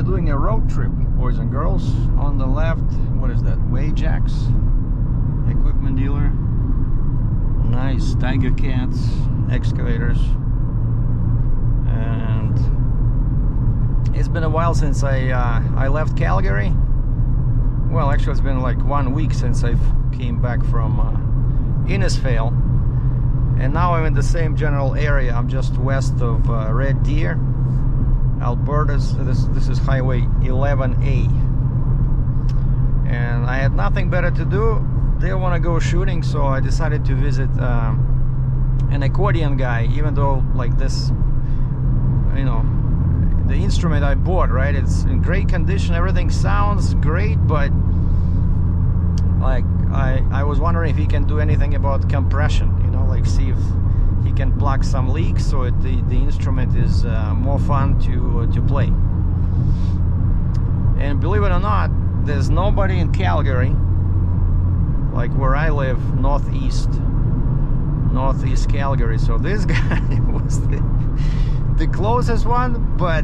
doing a road trip, boys and girls. On the left, what is that? Wajax equipment dealer. Nice Tiger Cats excavators. And it's been a while since I left Calgary. Well, actually, it's been like 1 week since I came back from Innisfail. And now I'm in the same general area. I'm just west of Red Deer, Alberta. This is Highway 11A. And I had nothing better to do. Didn't want to go shooting, so I decided to visit an accordion guy, even though like this, you know, the instrument I bought, right, it's in great condition, everything sounds great, but like I was wondering if he can do anything about compression, you know, like see if he can plug some leaks so the instrument is more fun to play. And believe it or not, there's nobody in Calgary, like where I live, northeast Calgary. So this guy was the closest one, but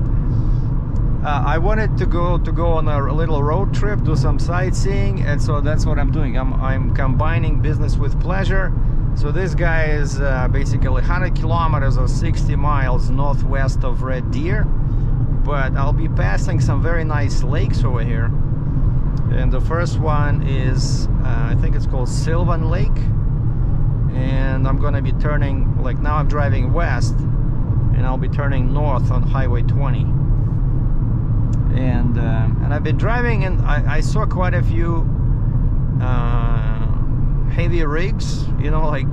I wanted to go on a little road trip, do some sightseeing, and so that's what I'm doing. I'm combining business with pleasure. So this guy is basically 100 kilometers or 60 miles northwest of Red Deer, but I'll be passing some very nice lakes over here. And the first one is I think it's called Sylvan Lake, and I'm gonna be turning, like now I'm driving west and I'll be turning north on Highway 20. And I've been driving, and I saw quite a few heavy rigs, you know, like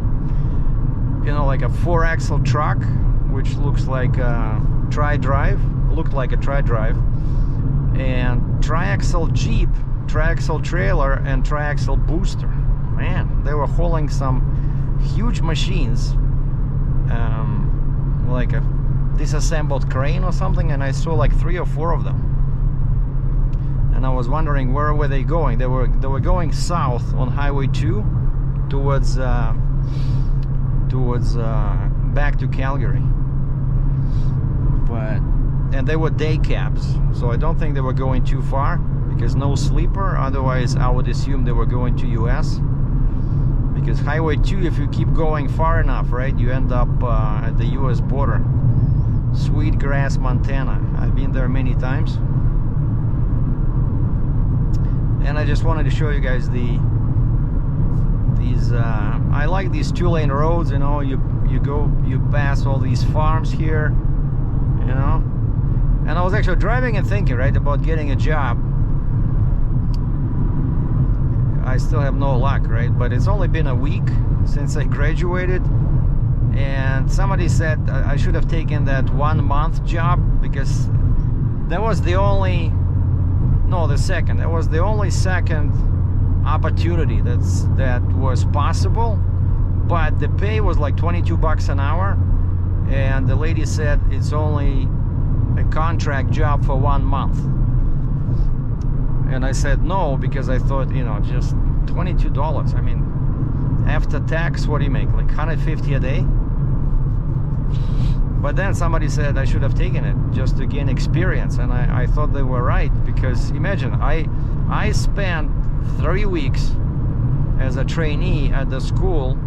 a 4-axle truck, which looks like a tri-drive, and tri-axle Jeep, tri-axle trailer, and tri-axle booster. Man, they were hauling some huge machines, like a disassembled crane or something, and I saw like 3 or 4 of them. And I was wondering, where were they going? They were going south on Highway 2 towards back to Calgary. And they were day cabs, so I don't think they were going too far, because no sleeper. Otherwise, I would assume they were going to US. Because Highway 2, if you keep going far enough, right, you end up at the US border. Sweetgrass, Montana. I've been there many times. And I just wanted to show you guys these I like these 2-lane roads, you know. You pass all these farms here, you know. And I was actually driving and thinking, right, about getting a job. I still have no luck, right? But it's only been a week since I graduated, and somebody said I should have taken that 1-month job, because that was the only second opportunity that was possible, but the pay was like 22 bucks an hour, and the lady said it's only a contract job for 1 month. And I said no, because I thought, you know, just $22. I mean, after tax, what do you make? Like $150 a day? But then somebody said I should have taken it just to gain experience, and I thought they were right, because imagine, I spent 3 weeks as a trainee at the school,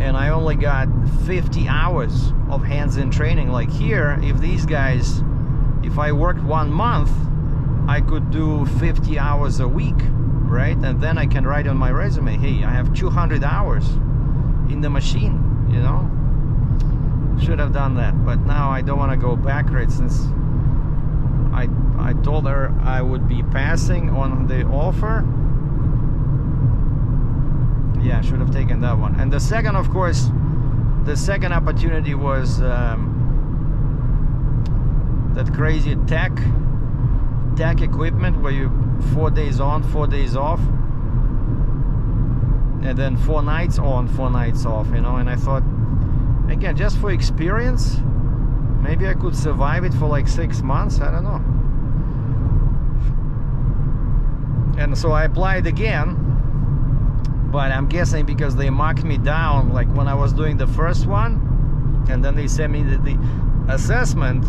and I only got 50 hours of hands-in training. Like here, if I worked 1 month, I could do 50 hours a week, right? And then I can write on my resume, hey, I have 200 hours in the machine, you know? Should have done that, but now I don't want to go backwards, since I told her I would be passing on the offer. Yeah, should have taken that one. And the second, of course, the second opportunity was that crazy tech equipment where you 4 days on, 4 days off, and then 4 nights on, 4 nights off, you know. And I thought, again, just for experience, maybe I could survive it for like 6 months, I don't know. And so I applied again, but I'm guessing because they marked me down, like when I was doing the first one, and then they sent me the assessment,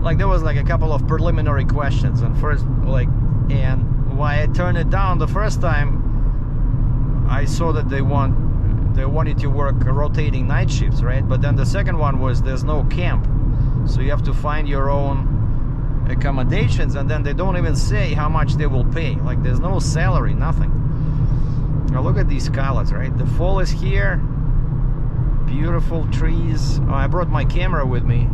like there was like a couple of preliminary questions, and first and why I turned it down the first time, I saw that they wanted to work rotating night shifts, right? But then the second one was there's no camp, so you have to find your own accommodations, and then they don't even say how much they will pay. Like there's no salary, nothing. Now look at these colors, right? The fall is here, beautiful trees. Oh, I brought my camera with me.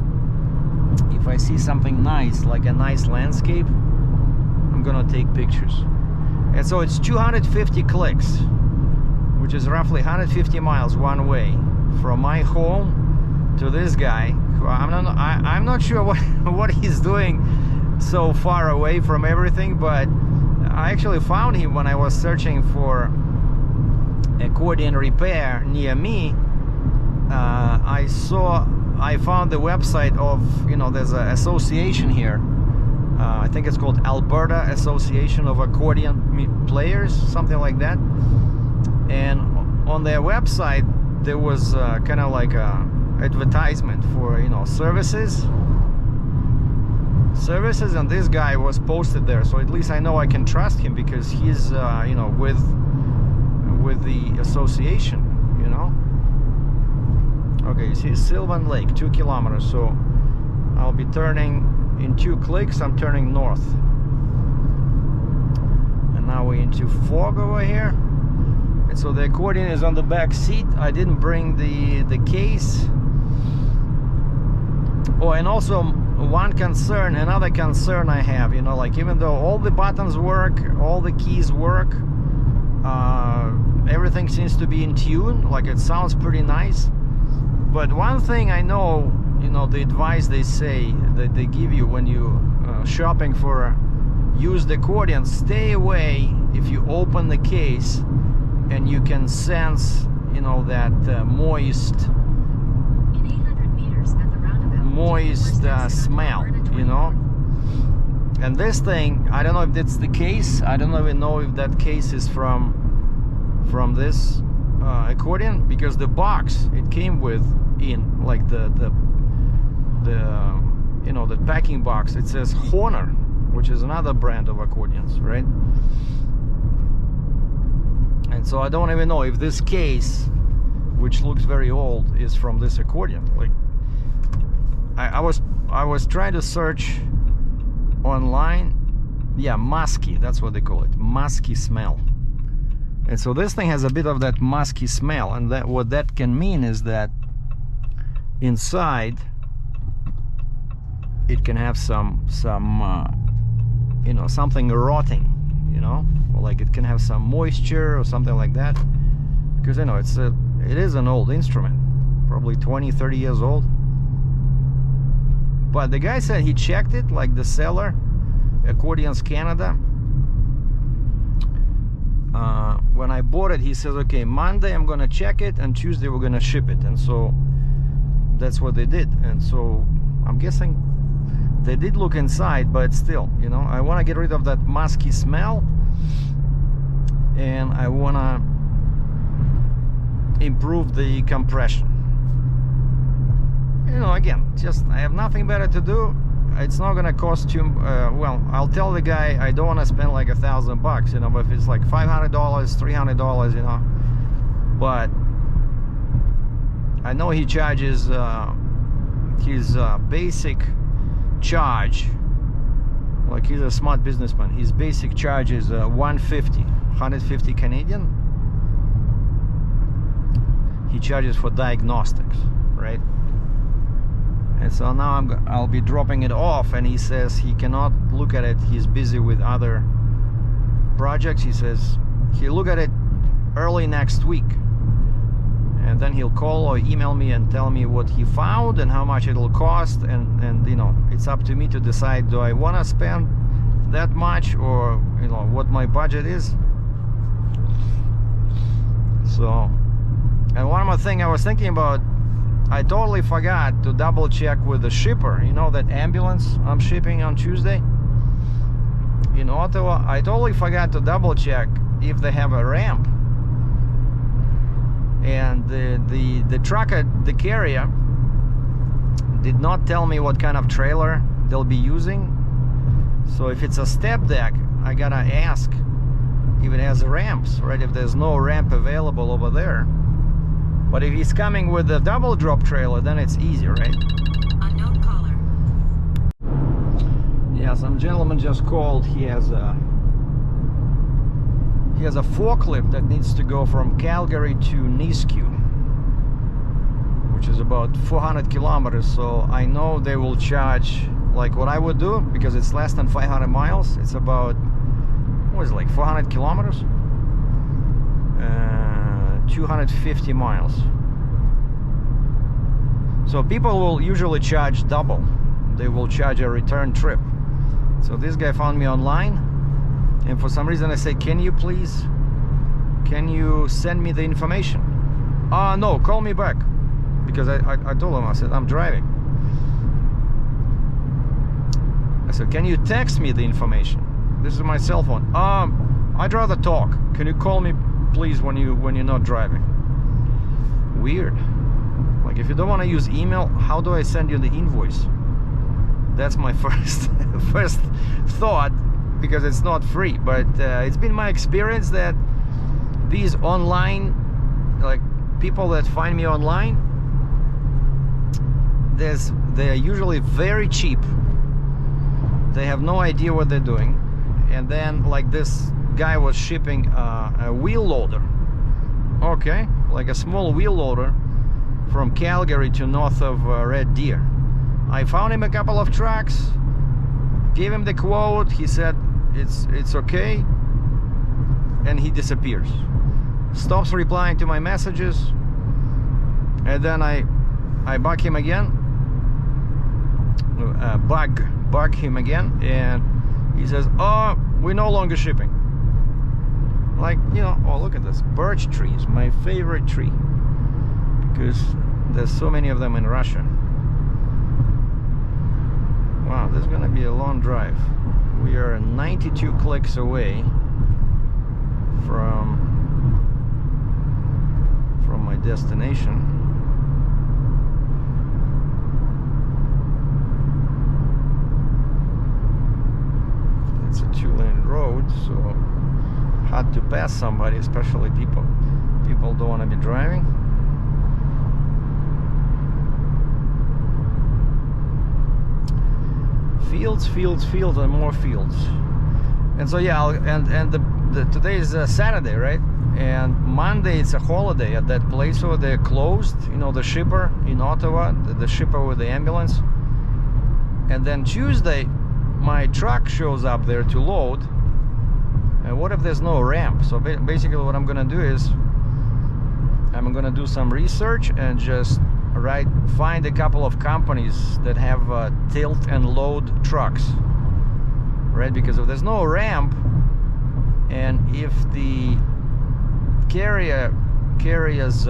If I see something nice, like a nice landscape, I'm gonna take pictures. And so it's 250 clicks, which is roughly 150 miles one way from my home to this guy, who I'm not sure what he's doing so far away from everything, but I actually found him when I was searching for accordion repair near me. I found the website of, you know, there's an association here. I think it's called Alberta Association of Accordion Players, something like that. And on their website there was kind of like a advertisement for, you know, services, and this guy was posted there, so at least I know I can trust him because he's you know, with the association, you know. Okay, you see Sylvan Lake, 2 kilometers, so I'll be turning in 2 clicks. I'm turning north, and now we're into fog over here. And so the accordion is on the back seat. I didn't bring the case. Oh, and also another concern I have, you know, like even though all the buttons work, all the keys work, everything seems to be in tune, like it sounds pretty nice. But one thing I know, you know, the advice they say that they give you when you shopping for used accordions, stay away if you open the case and you can sense, you know, that moist smell, you know. And this thing, I don't know if that's the case. I don't even know if that case is from this accordion, because the box it came with, in like the you know, the packing box, it says Horner, which is another brand of accordions, right? And so I don't even know if this case, which looks very old, is from this accordion. Like I was trying to search online. Yeah, musky, that's what they call it, musky smell. And so this thing has a bit of that musky smell, and that what that can mean is that inside it can have some you know, something rotting, you know, or like it can have some moisture or something like that, because, you know, it is an old instrument, probably 20-30 years old. But the guy said he checked it, like the seller, Accordions Canada. When I bought it, he says, okay, Monday I'm gonna check it and Tuesday we're gonna ship it. And so that's what they did. And so I'm guessing they did look inside, but still, you know, I want to get rid of that musky smell, and I want to improve the compression. You know, again, just I have nothing better to do. It's not gonna cost you well, I'll tell the guy I don't want to spend like $1,000, you know, but if it's like $500, $300, you know, but I know he charges his basic charge, like he's a smart businessman, his basic charge is 150 Canadian. He charges for diagnostics, right? And so now I'll be dropping it off, and he says he cannot look at it, he's busy with other projects. He says he'll look at it early next week, and then he'll call or email me and tell me what he found and how much it'll cost, and you know, it's up to me to decide, do I want to spend that much, or, you know, what my budget is. So, and one more thing I was thinking about, I totally forgot to double check with the shipper, you know, that ambulance I'm shipping on Tuesday in Ottawa. I totally forgot to double check if they have a ramp. And the trucker, the carrier, did not tell me what kind of trailer they'll be using. So if it's a step deck, I gotta ask if it has ramps, right? If there's no ramp available over there. But if he's coming with a double drop trailer, then it's easy, right? Unknown caller. Yeah, some gentleman just called. He has a forklift that needs to go from Calgary to Nisku, which is about 400 kilometers. So I know they will charge like what I would do, because it's less than 500 miles. It's about, what is it, like 400 kilometers? 250 miles. So people will usually charge double. They will charge a return trip. So this guy found me online, and for some reason I say, can you send me the information? No, call me back. Because I told him, I said, I'm driving. I said, can you text me the information? This is my cell phone. I'd rather talk. Can you call me please when you're not driving? Weird. Like, if you don't want to use email, how do I send you the invoice? That's my first thought, because it's not free. But it's been my experience that these online, like people that find me online, they're usually very cheap. They have no idea what they're doing. And then, like, this guy was shipping a wheel loader. Okay, like a small wheel loader from Calgary to north of Red Deer. I found him a couple of trucks, gave him the quote. He said it's okay, and he disappears. Stops replying to my messages, and then I bug him again. Bug him again, and he says, "Oh, we're no longer shipping." Like, you know, oh, look at this. Birch trees, my favorite tree, because there's so many of them in Russia. Wow, this is gonna be a long drive. We are 92 clicks away from my destination. It's a 2-lane road, so hard to pass somebody, especially people don't want to be driving. Fields, and more fields. And so yeah, today is Saturday, right? And Monday it's a holiday at that place, so they're closed. You know, the shipper in Ottawa, the shipper with the ambulance. And then Tuesday, my truck shows up there to load. And what if there's no ramp? So basically what I'm gonna do is I'm gonna do some research and just find a couple of companies that have tilt and load trucks, right? Because if there's no ramp, and if the carrier's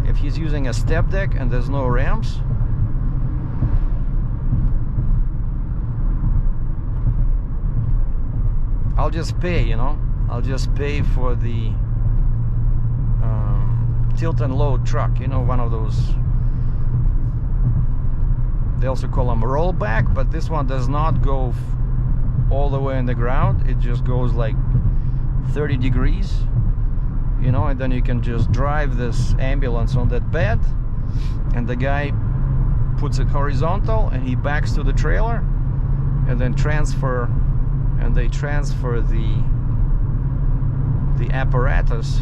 if he's using a step deck and there's no ramps, I'll just pay, you know, I'll just pay for the tilt and load truck, you know, one of those. They also call them rollback, but this one does not go all the way in the ground. It just goes like 30 degrees, you know, and then you can just drive this ambulance on that bed, and the guy puts it horizontal and he backs to the trailer, and then they transfer the apparatus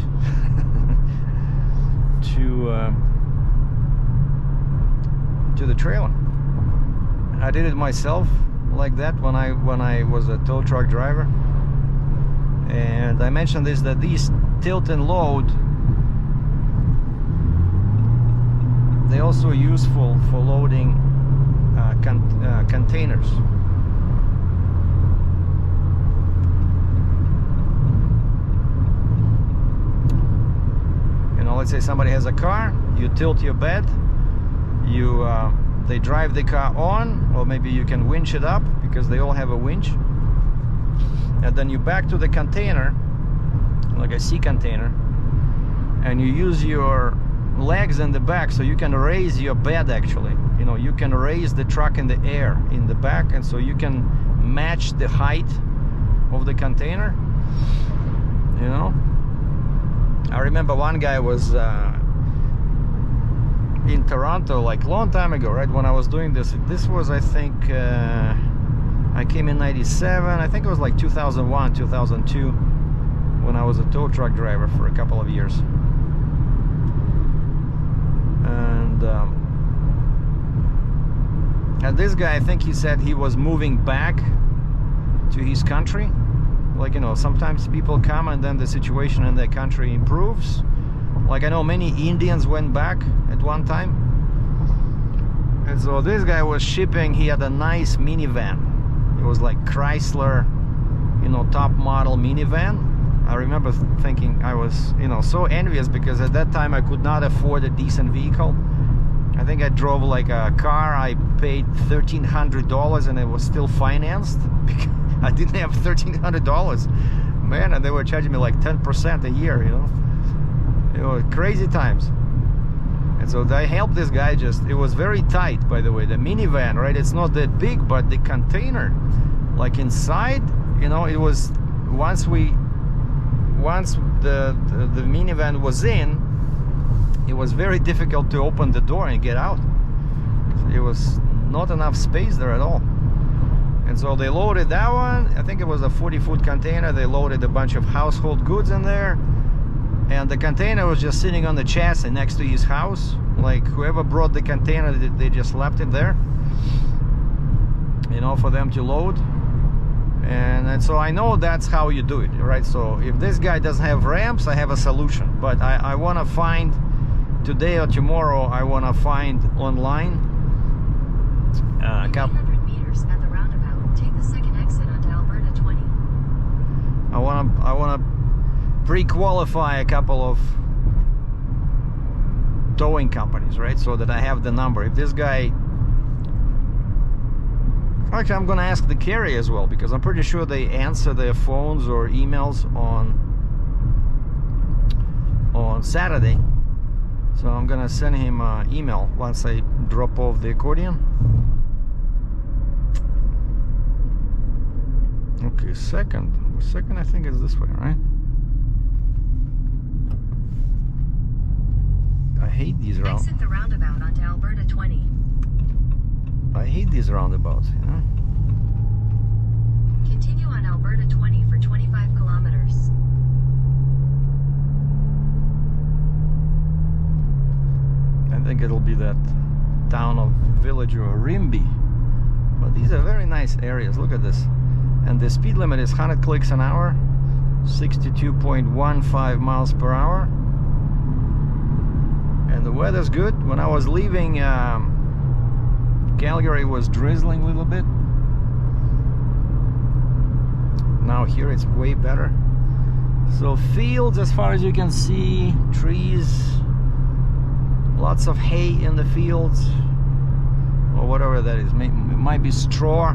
to the trailer. I did it myself like that when I was a tow truck driver. And I mentioned this, that these tilt and load, they're also useful for loading containers. You know, let's say somebody has a car, you tilt your bed, they drive the car on, or maybe you can winch it up, because they all have a winch, and then you back to the container, like a sea container, and you use your legs in the back, so you can raise your bed actually. You know, you can raise the truck in the air in the back, and so you can match the height of the container. You know, I remember one guy was in Toronto like a long time ago, right, when I was doing this. This was, I think, I came in 97. I think it was like 2001, 2002, when I was a tow truck driver for a couple of years. And this guy, I think he said he was moving back to his country. Like, you know, sometimes people come and then the situation in their country improves. Like, I know many Indians went back at one time. And so this guy was shipping, he had a nice minivan. It was like Chrysler, you know, top model minivan. I remember thinking, I was, you know, so envious, because at that time I could not afford a decent vehicle. I think I drove like a car, I paid $1,300 and it was still financed because I didn't have $1,300. Man, and they were charging me like 10% a year, you know. It was crazy times. And so I helped this guy. Just, it was very tight, by the way, the minivan, right? It's not that big, but the container, like inside, you know, it was, once the minivan was in, it was very difficult to open the door and get out. It was not enough space there at all. And so they loaded that one. I think it was a 40-foot container. They loaded a bunch of household goods in there. And the container was just sitting on the chassis next to his house. Like, whoever brought the container, they just left it there, you know, for them to load. And so I know that's how you do it, right? So if this guy doesn't have ramps, I have a solution. But I want to find, today or tomorrow, I want to find online a couple. 300 meters at the roundabout, take the second exit onto Alberta 20. I want to pre-qualify a couple of towing companies, right? So that I have the number. If this guy, actually, I'm going to ask the carrier as well, because I'm pretty sure they answer their phones or emails on Saturday. So I'm going to send him an email once I drop off the Accordion. Okay, second I think is this way, right? I hate these roundabouts. Exit the roundabout onto Alberta 20. I hate these roundabouts, you know? Continue on Alberta 20 for 25 kilometers. I think it'll be that town of village or Rimby. But these are very nice areas. Look at this. And the speed limit is 100 clicks an hour, 62.15 miles per hour. And the weather's good. When I was leaving Calgary, it was drizzling a little bit. Now here it's way better. So fields, as far as you can see, trees, lots of hay in the fields, or whatever that is. It might be straw.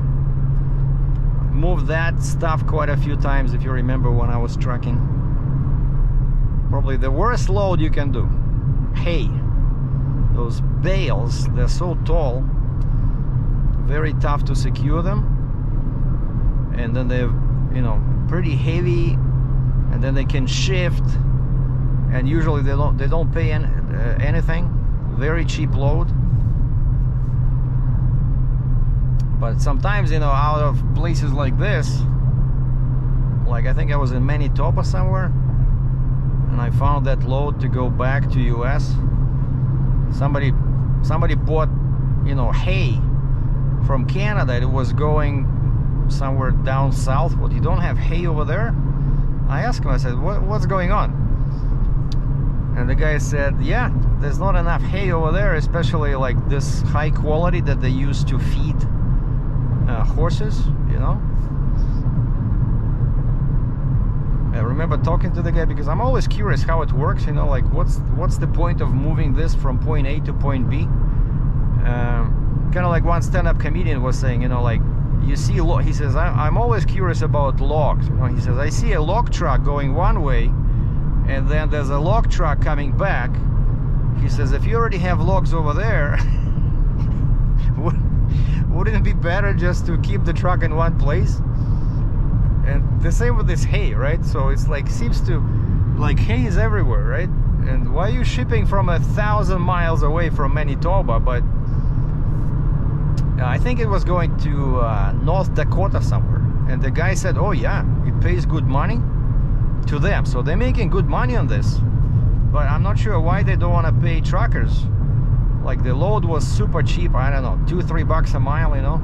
Moved that stuff quite a few times, if you remember, when I was trucking. Probably the worst load you can do. Hay. Those bales, they're so tall, very tough to secure them, and then they're, you know, pretty heavy, and then they can shift, and usually they don't pay anything. Very cheap load. But sometimes, you know, out of places like this, like I think I was in Manitoba somewhere, and I found that load to go back to US. Somebody bought, you know, hay from Canada. It was going somewhere down south. Well, you don't have hay over there? I asked him, I said, what's going on? And the guy said, yeah, there's not enough hay over there, especially like this high quality that they use to feed horses, you know. I remember talking to the guy, because I'm always curious how it works, you know, like what's the point of moving this from point A to point B? Kind of like one stand-up comedian was saying, you know, like, you see, he says, I'm always curious about logs, you know. He says, I see a log truck going one way, and then there's a log truck coming back He says, if you already have logs over there, wouldn't it be better just to keep the truck in one place? And the same with this hay, right? So it's like, seems to, like, hay is everywhere, right? And why are you shipping from 1,000 miles away from Manitoba? But I think it was going to North Dakota somewhere. And the guy said, oh yeah, it pays good money to them. So they're making good money on this. But I'm not sure why they don't want to pay truckers. Like, the load was super cheap. I don't know, $2-3 a mile, you know,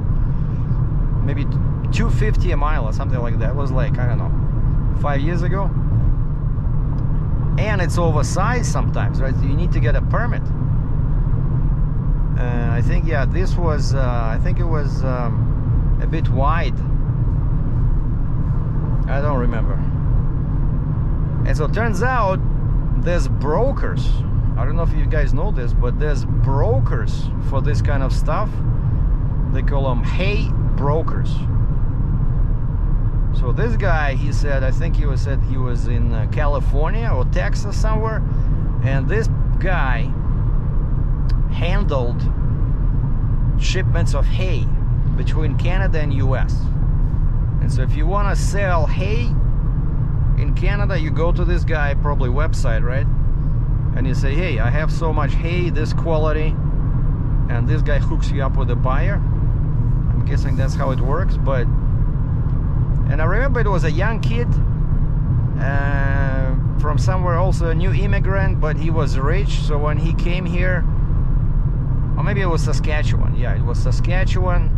maybe $2.50 a mile or something like that. It was like, I don't know, 5 years ago. And it's oversized sometimes, right? You need to get a permit. I think, yeah, this was I think it was a bit wide. I don't remember. And so it turns out there's brokers. I don't know if you guys know this, but there's brokers for this kind of stuff. They call them hay brokers. So this guy, he said, I think he said he was in California or Texas somewhere, and this guy handled shipments of hay between Canada and US. And so if you want to sell hay in Canada, you go to this guy, probably website, right? And you say, hey, I have so much hay, this quality, and this guy hooks you up with a buyer. I'm guessing that's how it works. But, and I remember it was a young kid from somewhere, also a new immigrant, but he was rich. So when he came here, or maybe it was Saskatchewan, yeah, it was Saskatchewan,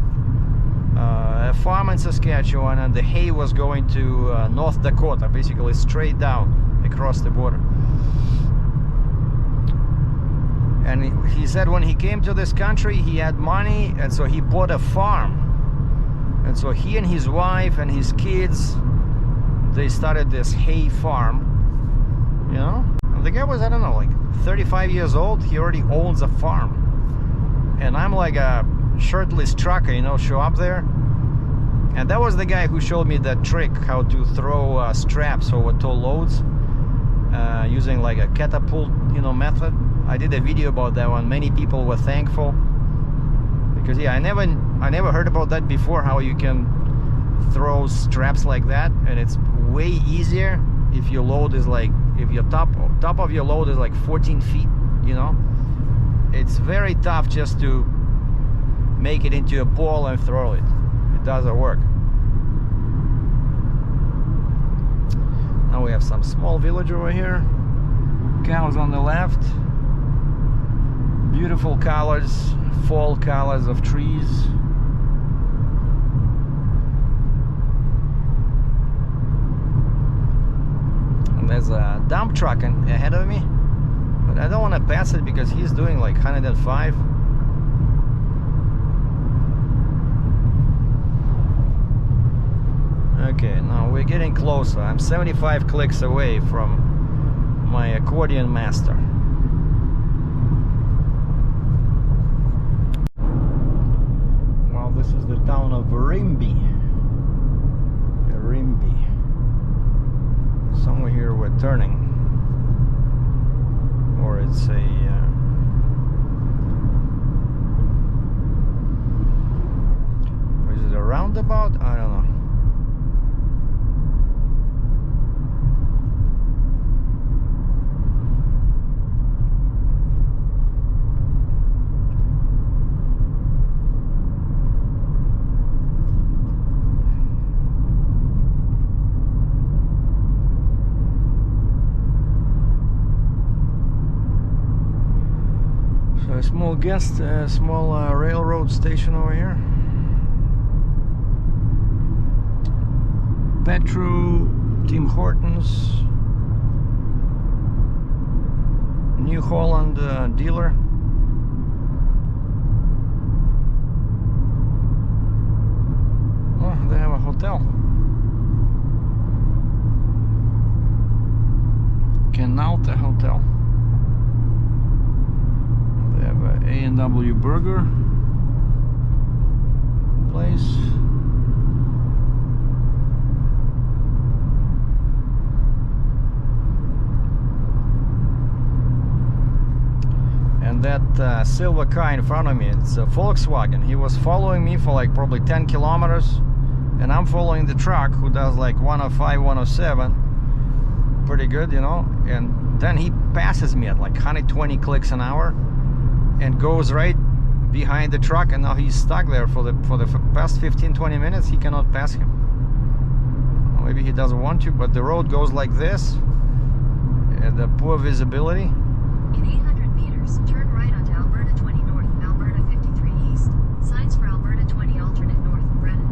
a farm in Saskatchewan, and the hay was going to North Dakota, basically straight down across the border. And he said when he came to this country, he had money, and so he bought a farm. And so he and his wife and his kids, they started this hay farm, you know? And the guy was, I don't know, like 35 years old. He already owns a farm. And I'm like a shirtless trucker, you know, show up there. And that was the guy who showed me that trick, how to throw straps over tall loads using like a catapult, you know, method. I did a video about that one. Many people were thankful because, yeah, I never heard about that before, how you can throw straps like that. And it's way easier if your load is like, if your top of your load is like 14 feet, you know. It's very tough just to make it into a ball and throw it. It doesn't work. Now we have some small village over here. Cows on the left. Beautiful colors, fall colors of trees. And there's a dump truck ahead of me, but I don't want to pass it because he's doing like 105. Okay, now we're getting closer. I'm 75 clicks away from my accordion master. This is the town of Rimby. Rimby. Somewhere here we're turning. Or it's a... is it a roundabout? I don't know. A small railroad station over here. Petro, Tim Hortons, New Holland dealer. Oh, they have a hotel. Canalta Hotel. A&W Burger place. And that silver car in front of me, it's a Volkswagen. He was following me for like probably 10 kilometers, and I'm following the truck who does like 105, 107. Pretty good, you know. And then he passes me at like 120 clicks an hour and goes right behind the truck, and now he's stuck there for the past 15-20 minutes. He cannot pass him. Maybe he doesn't want to, but the road goes like this, and the poor visibility. In 800 meters, turn right onto Alberta 20 North, Alberta 53 East. Signs for Alberta 20 alternate north, Brennan.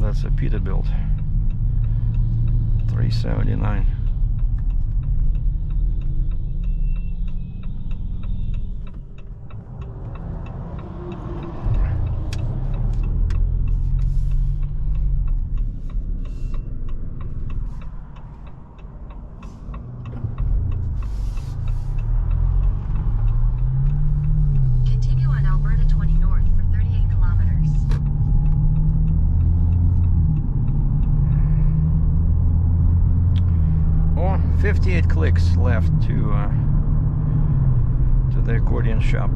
That's a Peterbilt 379. Continue on Alberta 20 North for 38 kilometers. 58 clicks left to the Accordion shop.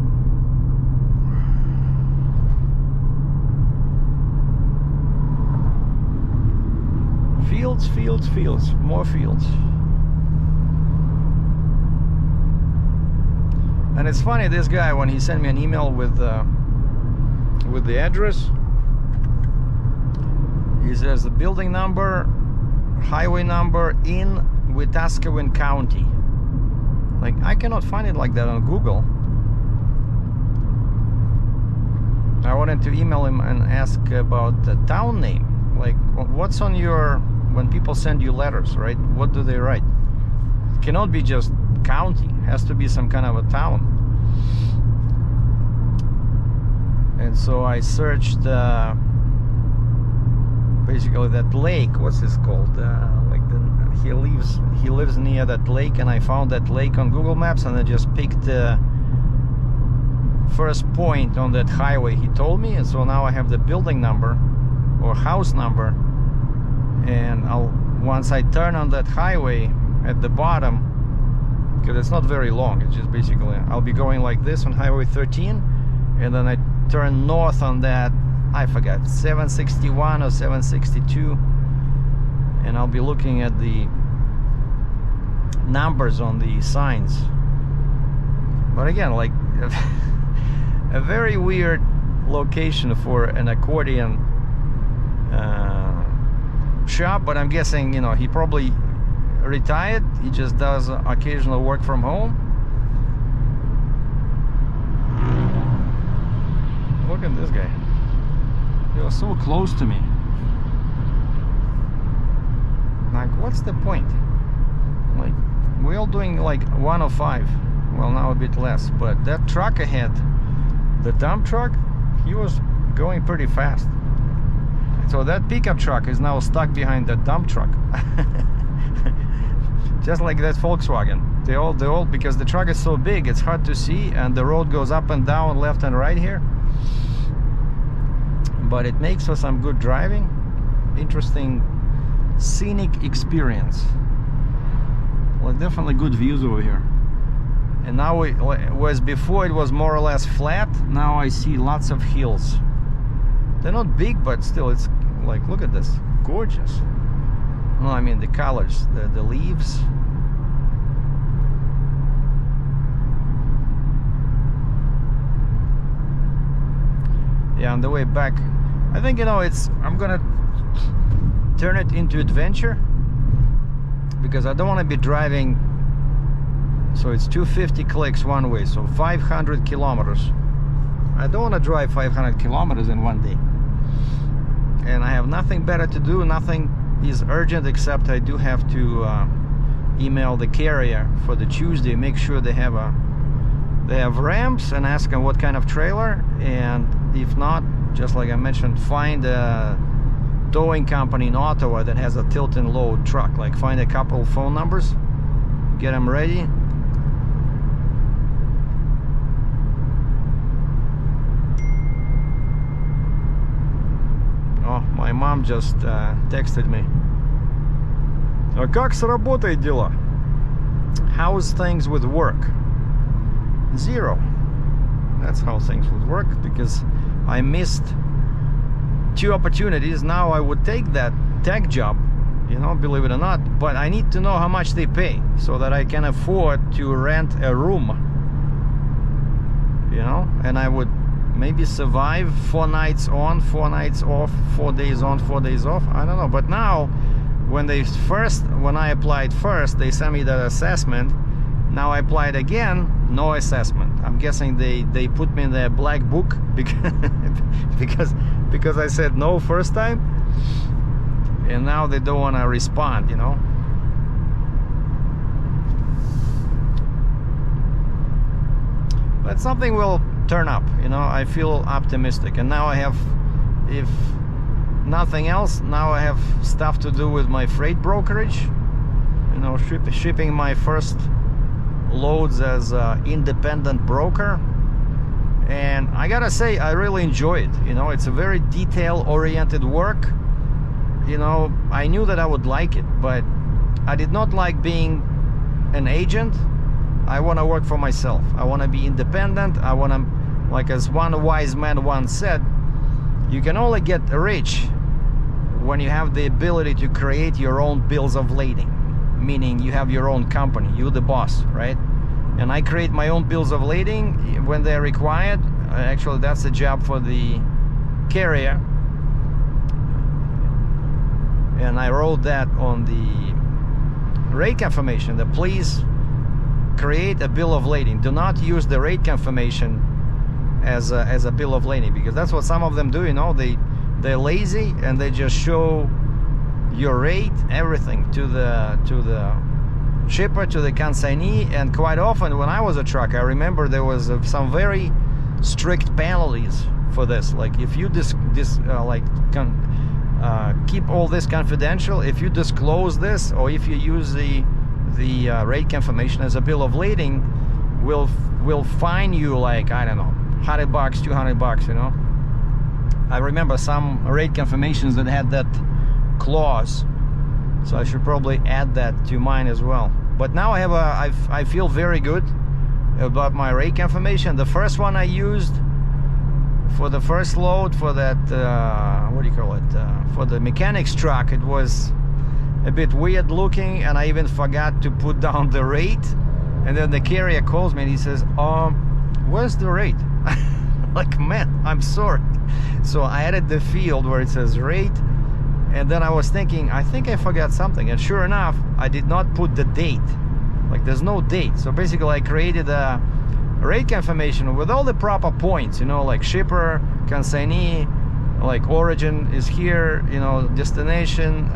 Fields, fields, fields, more fields. And it's funny, this guy, when he sent me an email with the address, he says the building number, highway number in Wetaskiwin County. Like, I cannot find it like that on Google. I wanted to email him and ask about the town name. Like, what's on your, when people send you letters, right? What do they write? It cannot be just county. It has to be some kind of a town. And so I searched basically that lake. What's this called? He lives near that lake, and I found that lake on Google Maps, and I just picked the first point on that highway he told me, and so now I have the building number or house number, and once I turn on that highway at the bottom, because it's not very long, it's just basically I'll be going like this on Highway 13, and then I turn north on that, I forgot, 761 or 762, and I'll be looking at the numbers on the signs. But again, like a very weird location for an Accordion shop, but I'm guessing, you know, he probably retired. He just does occasional work from home. Look at this guy. He was so close to me. Like, what's the point? Like, we're all doing like 105. Well, now a bit less, but that truck ahead, the dump truck, he was going pretty fast. So that pickup truck is now stuck behind that dump truck. Just like that Volkswagen. They all, because the truck is so big, it's hard to see, and the road goes up and down, left and right here. But it makes for some good driving. Interesting scenic experience. Well, definitely good views over here. And now whereas before it was more or less flat, now I see lots of hills. They're not big, but still, it's like, look at this, gorgeous. No, I mean the colors, the leaves. Yeah, on the way back, I think, you know, I'm gonna turn it into adventure, because I don't want to be driving. So it's 250 clicks one way, so 500 kilometers. I don't want to drive 500 kilometers in one day. and I have nothing better to do. Nothing is urgent except I do have to email the carrier for the Tuesday, make sure they have ramps, and ask them what kind of trailer, and if not, just like I mentioned, find a towing company in Ottawa that has a tilt and load truck. Like, find a couple phone numbers, get them ready. Oh, my mom just texted me. А как с работой дела? How's things with work? Zero. That's how things would work, because I missed 2 opportunities. Now I would take that tech job, you know, believe it or not, but I need to know how much they pay so that I can afford to rent a room, you know, and I would maybe survive 4 nights on, 4 nights off, 4 days on, 4 days off. I don't know. But now, when I applied first, they sent me that assessment. Now I applied again, no assessment. I'm guessing they put me in the black book because I said no first time, and now they don't want to respond, you know. But something will turn up, you know. I feel optimistic, and now I have, if nothing else, now I have stuff to do with my freight brokerage, you know, shipping my first loads as an independent broker. And I gotta say, I really enjoy it, you know. It's a very detail-oriented work, you know. I knew that I would like it, but I did not like being an agent. I want to work for myself. I want to be independent. I want to, like as one wise man once said, you can only get rich when you have the ability to create your own bills of lading, meaning you have your own company, you're the boss, right? And I create my own bills of lading when they're required. Actually, that's a job for the carrier, and I wrote that on the rate confirmation, that please create a bill of lading. Do not use the rate confirmation as a bill of lading, because that's what some of them do, you know. They're lazy and they just show your rate, everything, to the shipper, to the consignee. And quite often when I was a trucker, I remember there was some very strict penalties for this. Like, if you keep all this confidential, if you disclose this, or if you use the rate confirmation as a bill of lading, will fine you, like, I don't know, $100, $200, you know. I remember some rate confirmations that had that clause, so I should probably add that to mine as well. But now I feel very good about my rate confirmation. The first one I used for the first load for that what do you call it, for the mechanic's truck, it was a bit weird looking, and I even forgot to put down the rate. And then the carrier calls me and he says, where's the rate? Like, man, I'm sorry. So I added the field where it says rate, and then I was thinking, I think I forgot something, and sure enough, I did not put the date. Like, there's no date. So basically I created a rate confirmation with all the proper points, you know, like shipper, consignee, like origin is here, you know, destination,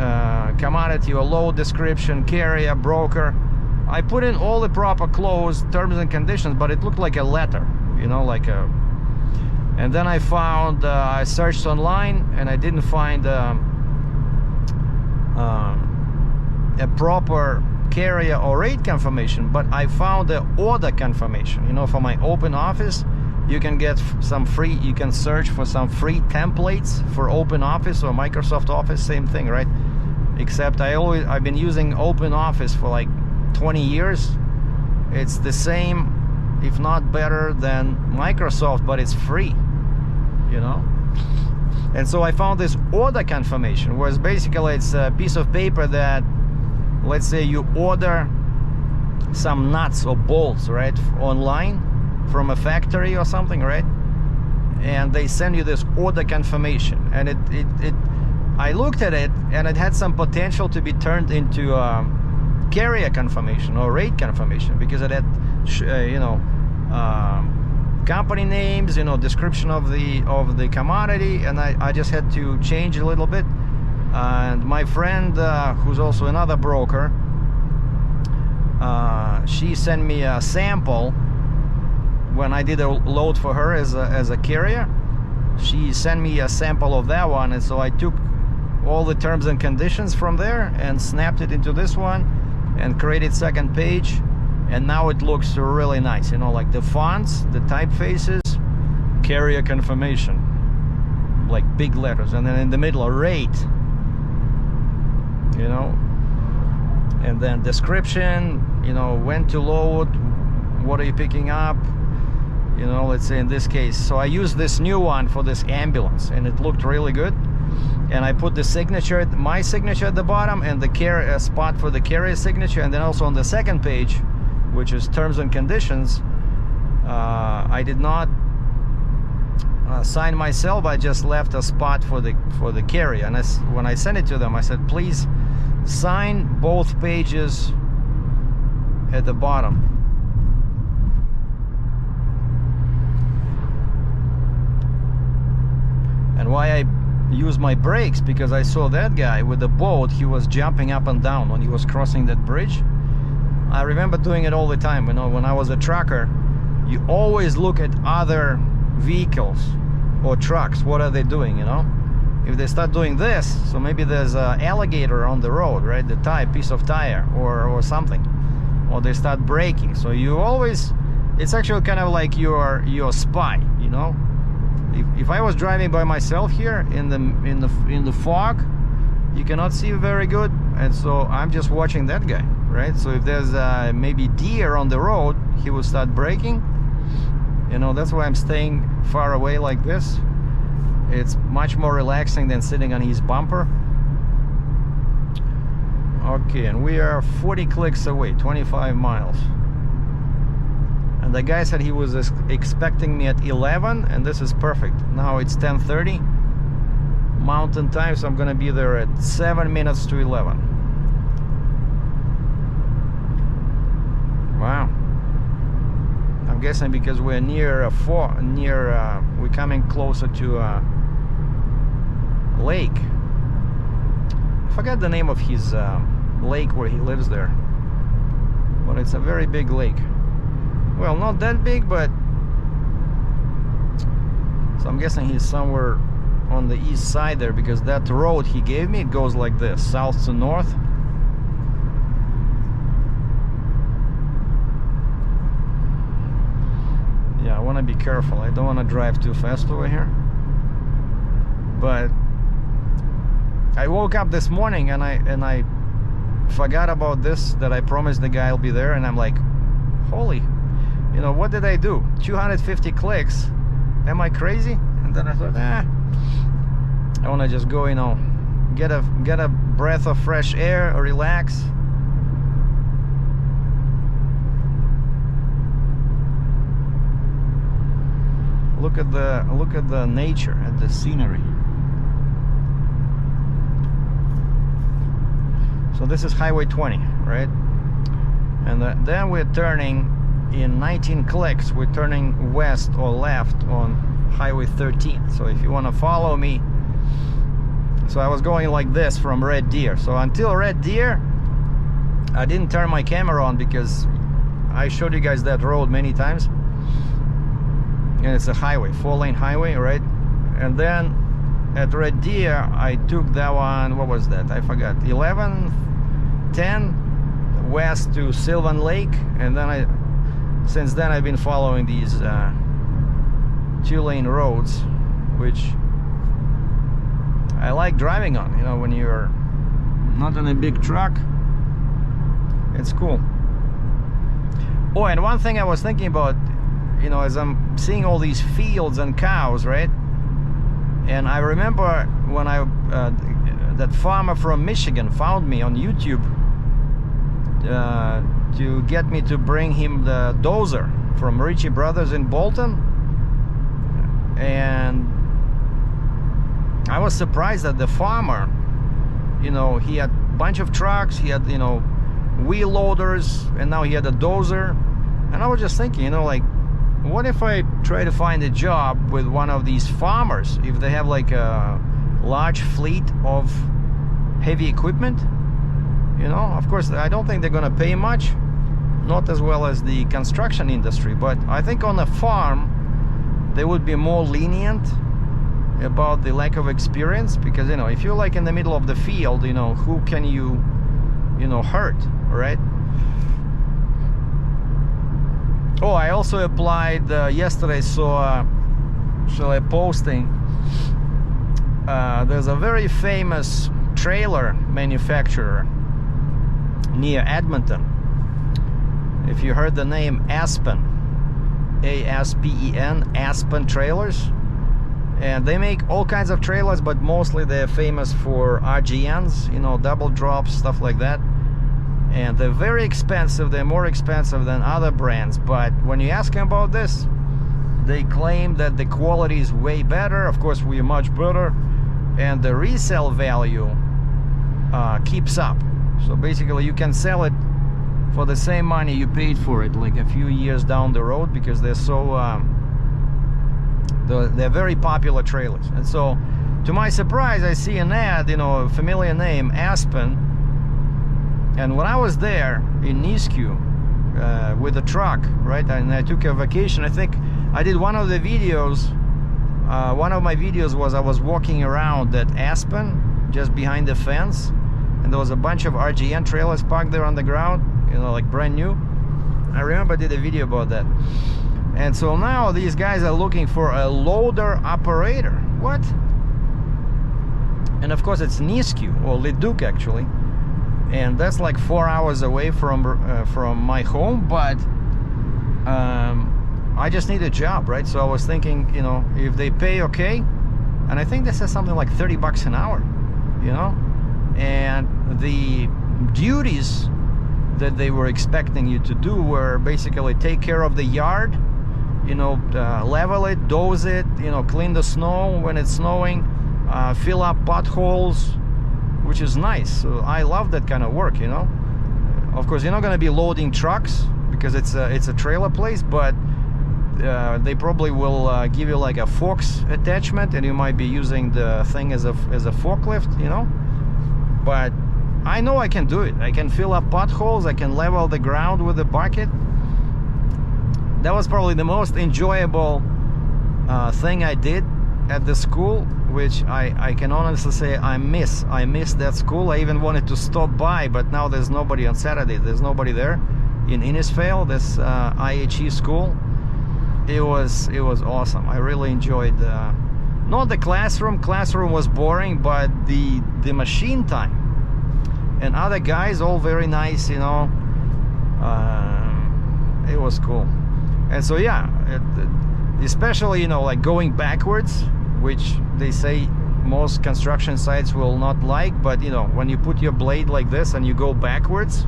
commodity or load description, carrier, broker. I put in all the proper clause, terms and conditions, but it looked like a letter, you know, like a. And then I found, I searched online, and I didn't find a proper carrier or rate confirmation, but I found the order confirmation. You know, for my open office, you can get some free, you can search for some free templates for open office or Microsoft Office, same thing, right? Except I've been using open office for like 20 years. It's the same, if not better than Microsoft, but it's free, you know. And so I found this order confirmation, where basically it's a piece of paper that, let's say you order some nuts or bolts, right, online from a factory or something, right? And they send you this order confirmation, and I looked at it, and it had some potential to be turned into carrier confirmation or rate confirmation, because it had company names, you know, description of the commodity, and I just had to change a little bit. And my friend, who's also another broker, she sent me a sample when I did a load for her as a carrier. She sent me a sample of that one, and so I took all the terms and conditions from there and snapped it into this one and created second page, and now it looks really nice, you know, like the fonts, the typefaces, carrier confirmation, like big letters, and then in the middle a rate, you know, and then description, you know, when to load, what are you picking up, you know, let's say in this case. So I used this new one for this ambulance, and it looked really good. And I put the signature, my signature at the bottom, and the carrier spot for the carrier signature, and then also on the second page, which is terms and conditions, I did not sign myself. I just left a spot for the carrier. And when I sent it to them, I said, please sign both pages at the bottom. And why I use my brakes, because I saw that guy with the boat, he was jumping up and down when he was crossing that bridge. I remember doing it all the time, you know, when I was a trucker. You always look at other vehicles or trucks, what are they doing, you know? If they start doing this, so maybe there's an alligator on the road, right? The piece of tire or something, or they start braking. So you always, it's actually kind of like your spy, you know. If I was driving by myself here in the fog, you cannot see very good, and so I'm just watching that guy, right? So if there's maybe deer on the road, he will start braking. You know, that's why I'm staying far away like this. It's much more relaxing than sitting on his bumper. Okay, and we are 40 clicks away, 25 miles. And the guy said he was expecting me at 11, and this is perfect. Now it's 10:30 Mountain Time, so I'm gonna be there at 7 minutes to 11. Wow. I'm guessing because we're near we're coming closer to a lake. I forgot the name of his lake where he lives there, but it's a very big lake. Well, not that big, but so I'm guessing he's somewhere on the east side there, because that road he gave me, it goes like this, south to north. Yeah, I want to be careful. I don't want to drive too fast over here. But I woke up this morning and I forgot about this, that I promised the guy I'll be there, and I'm like, holy, you know, what did I do? 250 clicks. Am I crazy? And then I thought, I want to just go, you know, get a breath of fresh air, relax. Look at the nature, at the scenery. So this is Highway 20, right? And then we're turning in 19 clicks. We're turning west or left on Highway 13. So if you want to follow me, so I was going like this from Red Deer. So until Red Deer, I didn't turn my camera on because I showed you guys that road many times. And it's a highway, 4-lane highway, right? And then at Red Deer, I took that one, what was that? I forgot, 11, 10, west to Sylvan Lake. And then since then I've been following these 2-lane roads, which I like driving on, you know, when you're not in a big truck. It's cool. Oh, and one thing I was thinking about, you know, as I'm seeing all these fields and cows, right? And I remember when that farmer from Michigan found me on YouTube to get me to bring him the dozer from Ritchie Brothers in Bolton. And I was surprised that the farmer, you know, he had a bunch of trucks, he had, you know, wheel loaders, and now he had a dozer. And I was just thinking, you know, like, what if I try to find a job with one of these farmers, if they have like a large fleet of heavy equipment? You know, of course, I don't think they're gonna pay much, not as well as the construction industry, but I think on a farm they would be more lenient about the lack of experience, because, you know, if you're like in the middle of the field, you know, who can you know, hurt, right? Oh, I also applied yesterday, saw a posting. There's a very famous trailer manufacturer near Edmonton. If you heard the name Aspen, A-S-P-E-N, Aspen Trailers, and they make all kinds of trailers, but mostly they're famous for RGNs, you know, double drops, stuff like that. And they're very expensive. They're more expensive than other brands, but when you ask them about this, they claim that the quality is way better. Of course, we're much better, and the resale value keeps up. So basically you can sell it for the same money you paid for it like a few years down the road, because they're so they're very popular trailers. And so to my surprise, I see an ad, you know, a familiar name, Aspen. And when I was there in Nisku with the truck, right, and I took a vacation, I think I did one of the videos, one of my videos was I was walking around that Aspen just behind the fence, and there was a bunch of RGN trailers parked there on the ground, you know, like brand new. I remember I did a video about that. And so now these guys are looking for a loader operator. What? And of course it's Nisku, or Leduc actually, and that's like 4 hours away from my home, but I just need a job, right? So I was thinking, you know, if they pay okay, and I think this is something like 30 bucks an hour, you know, and the duties that they were expecting you to do were basically take care of the yard, you know, level it, dose it, you know, clean the snow when it's snowing, fill up potholes, which is nice. So I love that kind of work, you know. Of course, you're not going to be loading trucks because it's a trailer place, but they probably will give you like a forks attachment, and you might be using the thing as a forklift, you know. But I know I can do it. I can fill up potholes, I can level the ground with a bucket. That was probably the most enjoyable thing I did at the school, which I can honestly say I miss that school. I even wanted to stop by, but now there's nobody on Saturday. There's nobody there in Innisfail, this IHE school. It was awesome. I really enjoyed not the classroom was boring, but the machine time, and other guys all very nice, you know. It was cool. And so yeah, especially, you know, like going backwards, which they say most construction sites will not like, but you know, when you put your blade like this and you go backwards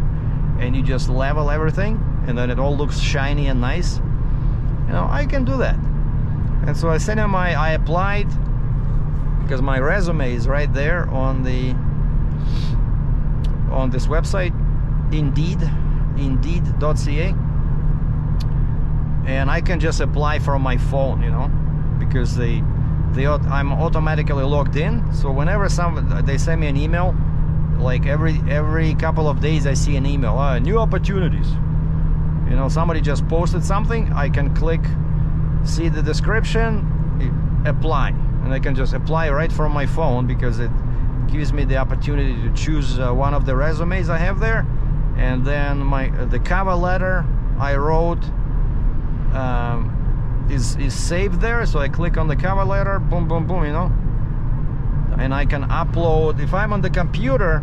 and you just level everything, and then it all looks shiny and nice, you know, I can do that. And so I sent him I applied, because my resume is right there on this website, indeed.ca, and I can just apply from my phone, you know, because I'm automatically logged in. So whenever they send me an email, like every couple of days I see an email, new opportunities, you know, somebody just posted something, I can click, see the description, apply, and I can just apply right from my phone, because it gives me the opportunity to choose one of the resumes I have there. And then the cover letter I wrote is saved there, so I click on the cover letter, boom boom boom, you know, and I can upload. If I'm on the computer,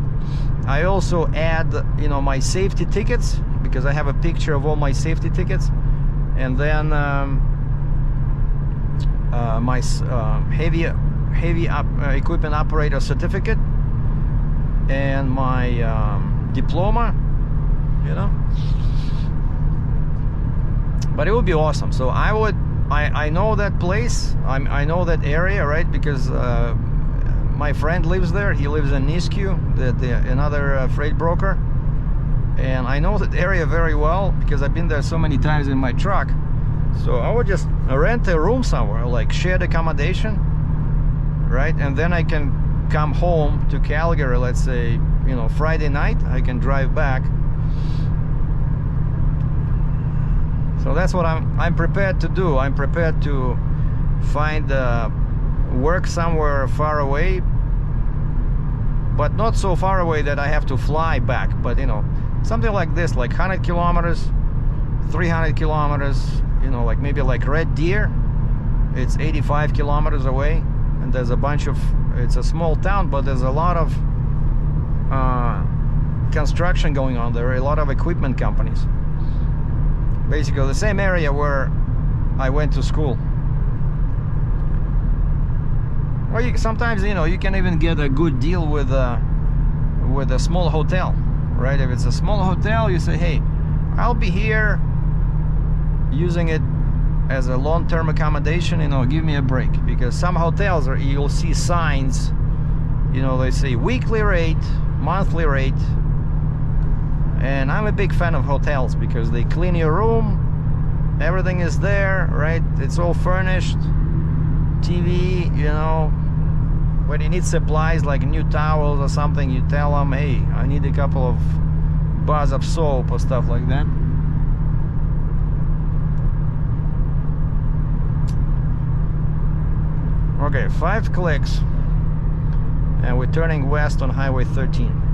I also add, you know, my safety tickets, because I have a picture of all my safety tickets, and then my heavy equipment operator certificate, and my diploma, you know. But it would be awesome. So I know that place, I know that area, right, because my friend lives there. He lives in Nisku, another freight broker, and I know that area very well because I've been there so many times in my truck. So I would just rent a room somewhere, like shared accommodation, right? And then I can come home to Calgary, let's say, you know, Friday night. I can drive back. So that's what I'm prepared to do. I'm prepared to find work somewhere far away, but not so far away that I have to fly back. But you know, something like this, like 100 kilometers, 300 kilometers, you know, like maybe like Red Deer. It's 85 kilometers away, and there's a bunch of, it's a small town, but there's a lot of construction going on there, a lot of equipment companies. Basically the same area where I went to school. Or sometimes, you know, you can even get a good deal with a small hotel, right? If it's a small hotel, you say, hey, I'll be here using it as a long-term accommodation, you know, give me a break. Because some hotels, you'll see signs, you know, they say weekly rate, monthly rate. And I'm a big fan of hotels because they clean your room, everything is there, right? It's all furnished, TV, you know. When you need supplies like new towels or something, you tell them, hey, I need a couple of bars of soap or stuff like that. Okay, 5 clicks, and we're turning west on Highway 13.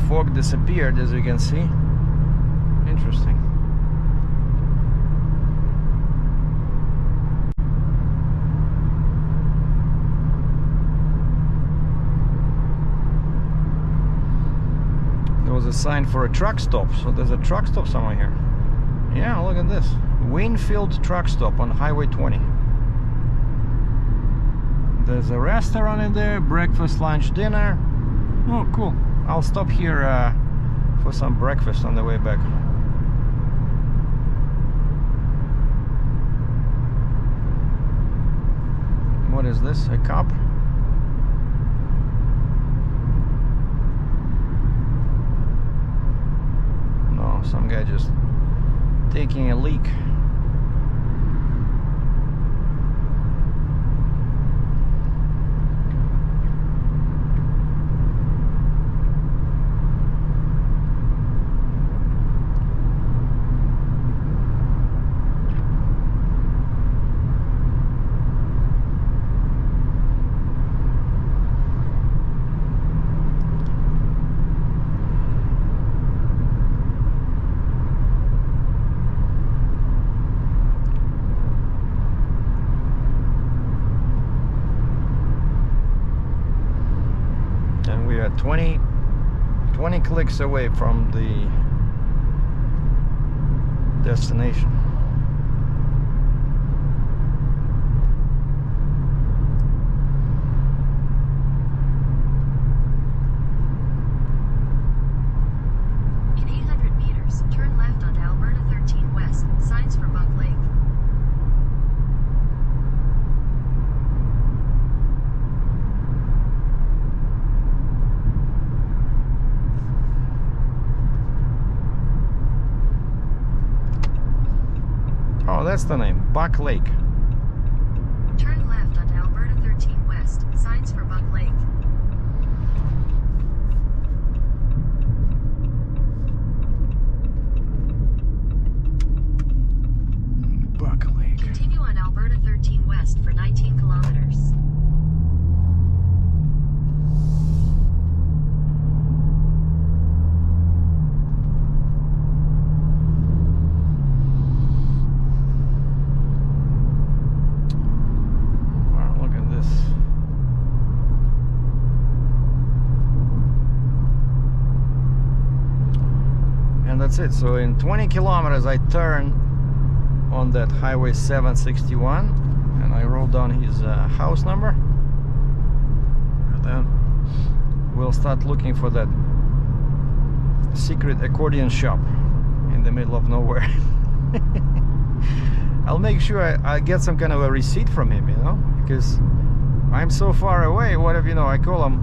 Fog disappeared, as you can see. Interesting. There was a sign for a truck stop, so there's a truck stop somewhere here. Yeah, look at this. Winfield truck stop on Highway 20. There's a restaurant in there, breakfast, lunch, dinner. Oh, cool. I'll stop here for some breakfast on the way back. What is this? A cop? No, some guy just taking a leak. And we are 20 clicks away from the destination. In 800 meters, turn left onto Alberta 13 West, signs for Buck Lake. Oh, that's the name, Buck Lake. Turn left onto Alberta 13 West, signs for Buck Lake. Buck Lake. Continue on Alberta 13 West for 19 kilometers. that's it. So in 20 kilometers I turn on that highway 761 and I wrote down his house number, and then we'll start looking for that secret accordion shop in the middle of nowhere. I'll make sure I get some kind of a receipt from him, you know, because I'm so far away. What if, you know, I call him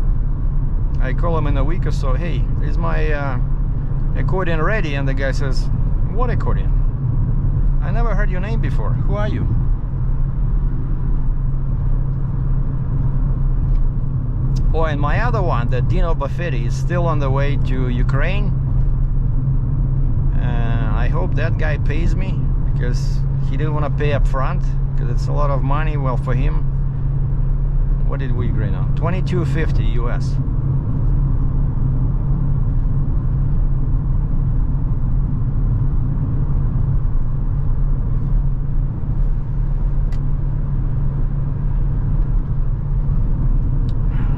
in a week or so, hey, is my accordion ready? And the guy says, what accordion? I never heard your name before. Who are you? Oh, and my other one, the Dino Buffetti, is still on the way to Ukraine. I hope that guy pays me, because he didn't want to pay up front, because it's a lot of money. Well, for him, what did we agree on? $22.50 US.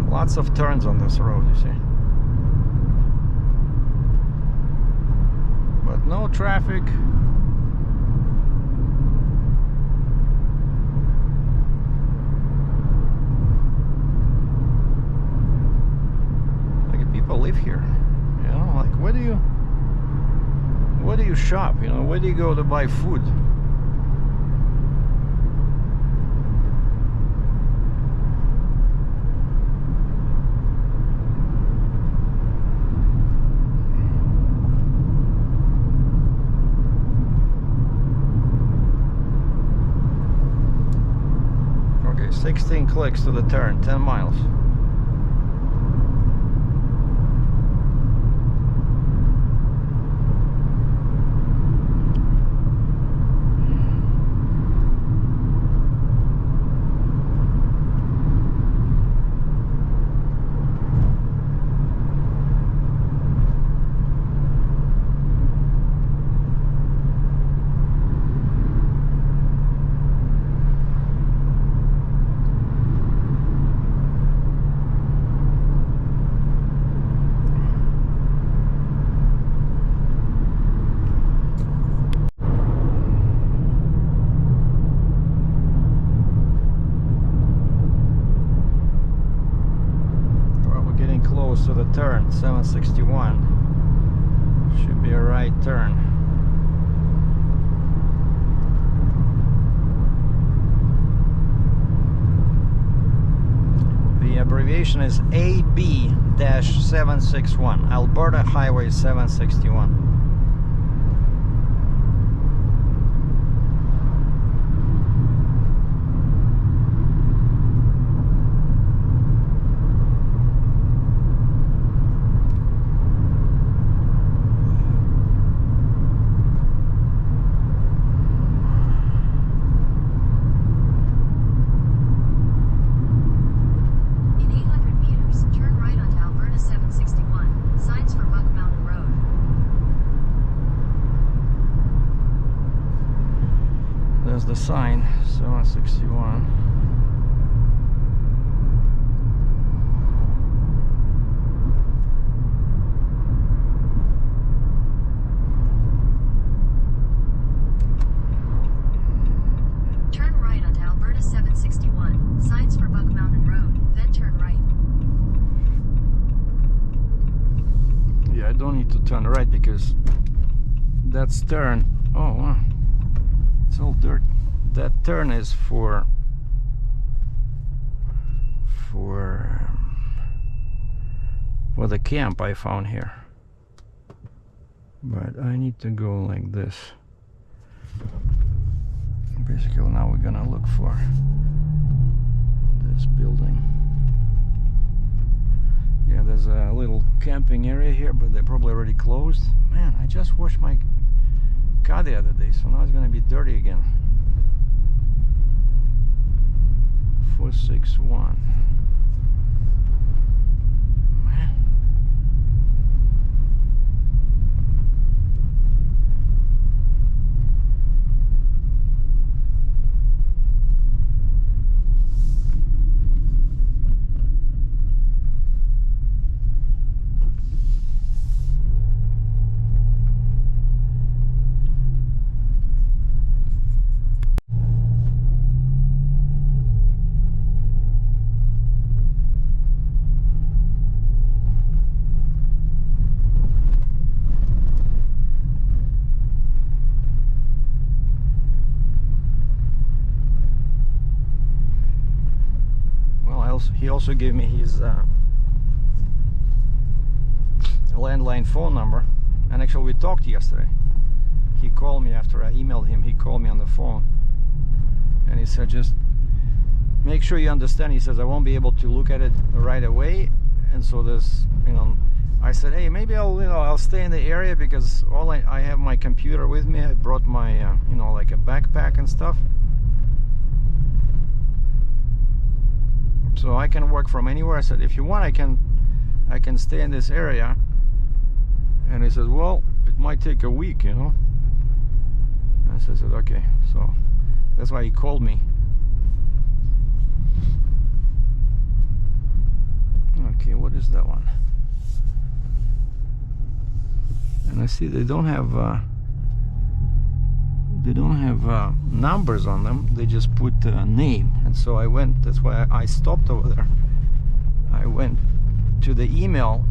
Lots of turns on this road, you see. But no traffic. Like, people live here, you know, like, where do you shop, you know, where do you go to buy food? Okay, 16 clicks to the turn, 10 miles. To the turn, 761 should be a right turn. The abbreviation is AB-761, Alberta Highway 761. The sign 761. Turn right onto Alberta 761. Signs for Buck Mountain Road. Then turn right. Yeah, I don't need to turn right because that's turn. Oh wow, it's all dirt. That turn is for the camp I found here, but I need to go like this. Basically, now we're gonna look for this building. Yeah, there's a little camping area here, but they're probably already closed. Man, I just washed my car the other day, so now it's gonna be dirty again. 461. Man. he also gave me his landline phone number, and actually we talked yesterday. He called me after I emailed him. He called me on the phone, and he said, just make sure you understand. He says, I won't be able to look at it right away, and so there's, you know, I said, hey, maybe I'll stay in the area, because I have my computer with me. I brought my you know, like a backpack and stuff, so I can work from anywhere. I said, if you want, I can stay in this area. And he said, well, it might take a week, you know. And so I said, okay. So that's why he called me. Okay, what is that one? And I see they don't have numbers on them. They just put a name. And so I went, that's why I stopped over there. I went to the email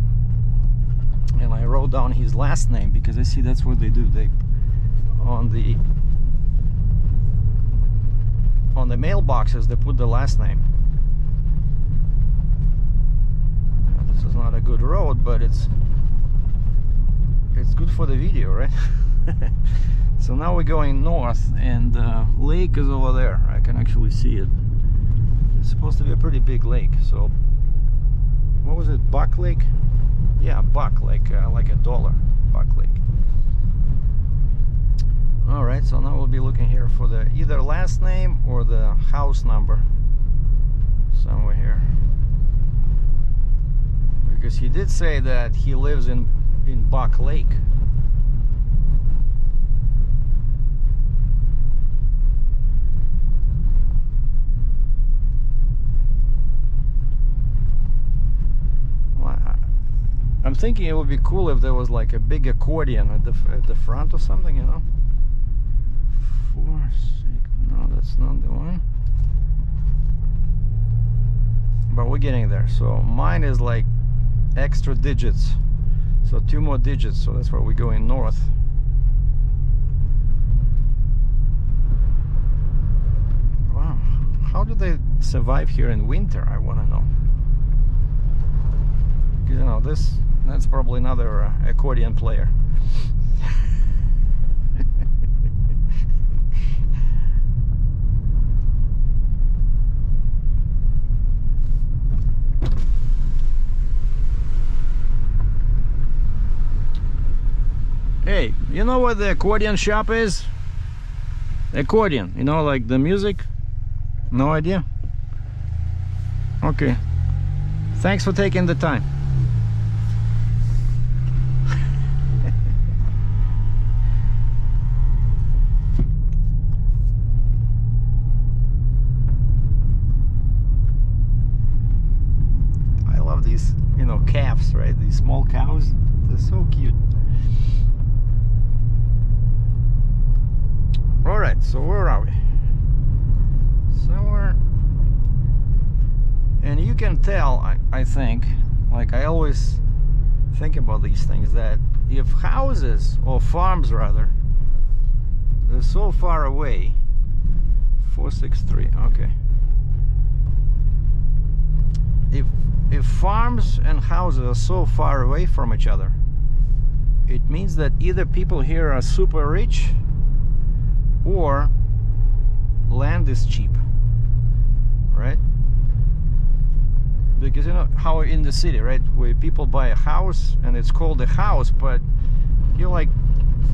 and I wrote down his last name, because I see that's what they do. They on the mailboxes they put the last name. Now, this is not a good road, but it's good for the video, right? So now we're going north, and the lake is over there. I can actually see it. It's supposed to be a pretty big lake. So what was it, Buck Lake? Yeah, Buck, like a dollar, Buck Lake. All right, so now we'll be looking here for the either last name or the house number somewhere here, because he did say that he lives in Buck Lake. I'm thinking it would be cool if there was like a big accordion at the front or something, you know. 4, 6, no, that's not the one. But we're getting there. So mine is like extra digits, so 2 more digits. So that's where we're going north. Wow, how do they survive here in winter? I want to know. You know, that's probably another accordion player. Hey, you know what the accordion shop is? Accordion, you know, like the music? No idea? Okay. Thanks for taking the time. These, you know, calves, right? These small cows, they're so cute. All right, so where are we? Somewhere, and you can tell, I think, like I always think about these things, that if houses or farms rather, they're so far away. 463, okay. If farms and houses are so far away from each other, it means that either people here are super rich or land is cheap, right? Because you know how in the city, right, where people buy a house and it's called a house, but you're like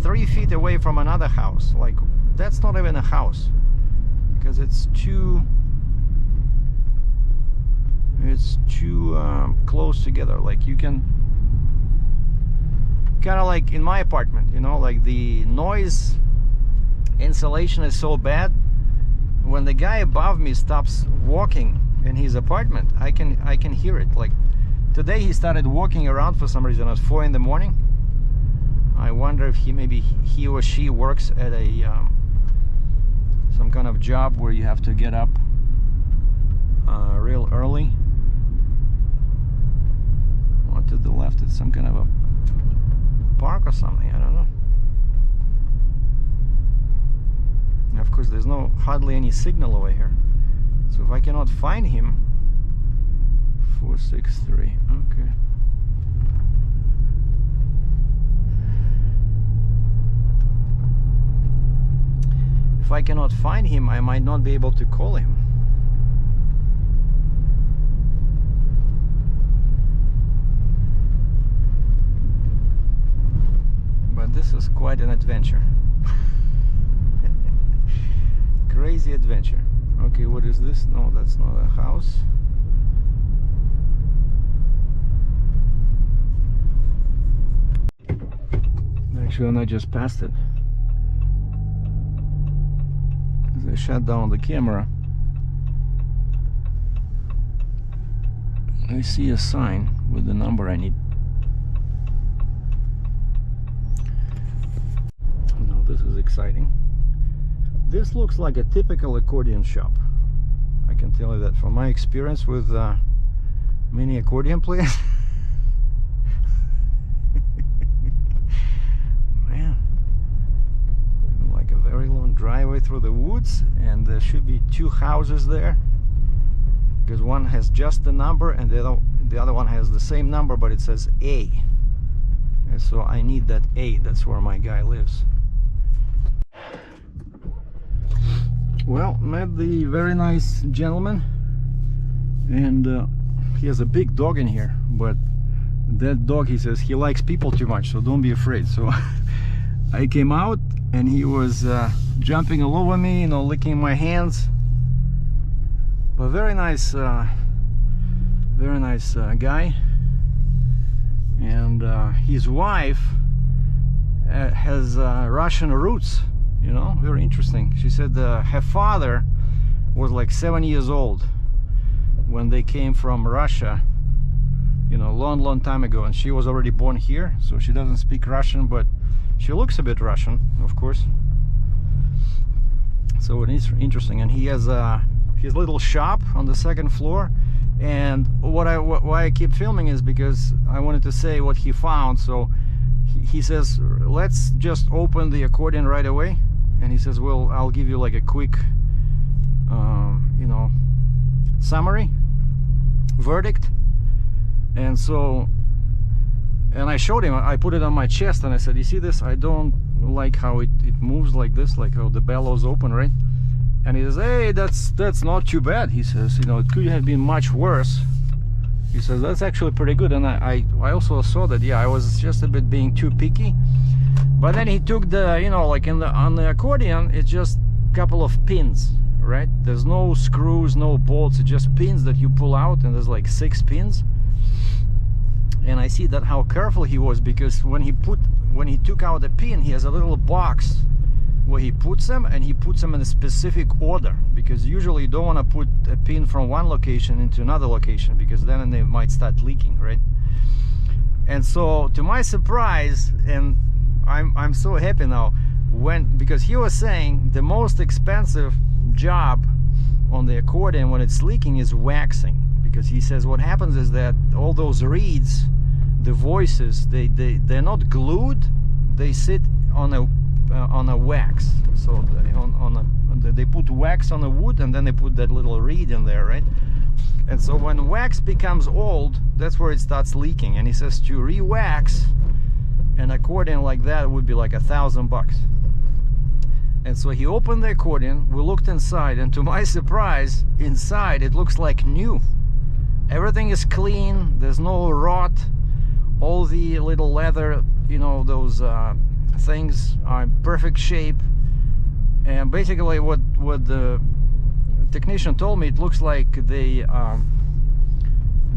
3 feet away from another house. Like, that's not even a house, because it's too close together. Like, you can kind of, like in my apartment, you know, like the noise insulation is so bad, when the guy above me stops walking in his apartment, I can hear it. Like today he started walking around for some reason at 4 in the morning. I wonder if he or she works at a some kind of job where you have to get up real early. Or to the left, it's some kind of a park or something, I don't know. And of course there's hardly any signal over here, so if I cannot find him, 463. Okay. If I cannot find him, I might not be able to call him. But this is quite an adventure. Crazy adventure. Okay, what is this? No, that's not a house. Actually, I just passed it. As I shut down the camera, I see a sign with the number I need. Now this is exciting. This looks like a typical accordion shop. I can tell you that from my experience with many accordion players. Man, like a very long driveway through the woods, and there should be two houses there, because one has just the number and the other one has the same number, but it says A, and so I need that A. That's where my guy lives. Well, met the very nice gentleman, and he has a big dog in here, but that dog, he says, he likes people too much, so don't be afraid. So I came out and he was jumping all over me, you know, licking my hands. But very nice guy, and his wife has Russian roots. You know, very interesting. She said her father was like 7 years old when they came from Russia, you know, long time ago, and she was already born here, so she doesn't speak Russian, but she looks a bit Russian, of course. So it is interesting. And he has his little shop on the second floor, and why I keep filming is because I wanted to say what he found. So he says, let's just open the accordion right away, and he says, well, I'll give you like a quick you know, summary verdict. And so, and I showed him, I put it on my chest, and I said, you see this? I don't like how it moves like this, like how the bellows open, right? And he says, hey, that's not too bad. He says, you know, it could have been much worse. He says, that's actually pretty good. And I also saw that, yeah, I was just a bit being too picky. But then he took the, you know, like on the accordion, it's just a couple of pins, right? There's no screws, no bolts, it's just pins that you pull out, and there's like 6 pins. And I see that how careful he was, because when he took out a pin, he has a little box where he puts them, and he puts them in a specific order, because usually you don't want to put a pin from one location into another location, because then they might start leaking, right? And so, to my surprise, and I'm so happy now, because he was saying the most expensive job on the accordion when it's leaking is waxing, because he says what happens is that all those reeds, the voices, they're not glued, they sit on a wax. So they put wax on the wood, and then they put that little reed in there, right? And so when wax becomes old, that's where it starts leaking. And he says to re-wax an accordion like that would be like $1,000. And so he opened the accordion, we looked inside, and to my surprise, inside it looks like new. Everything is clean, there's no rot, all the little leather, you know, those things are in perfect shape. And basically what the technician told me, it looks like they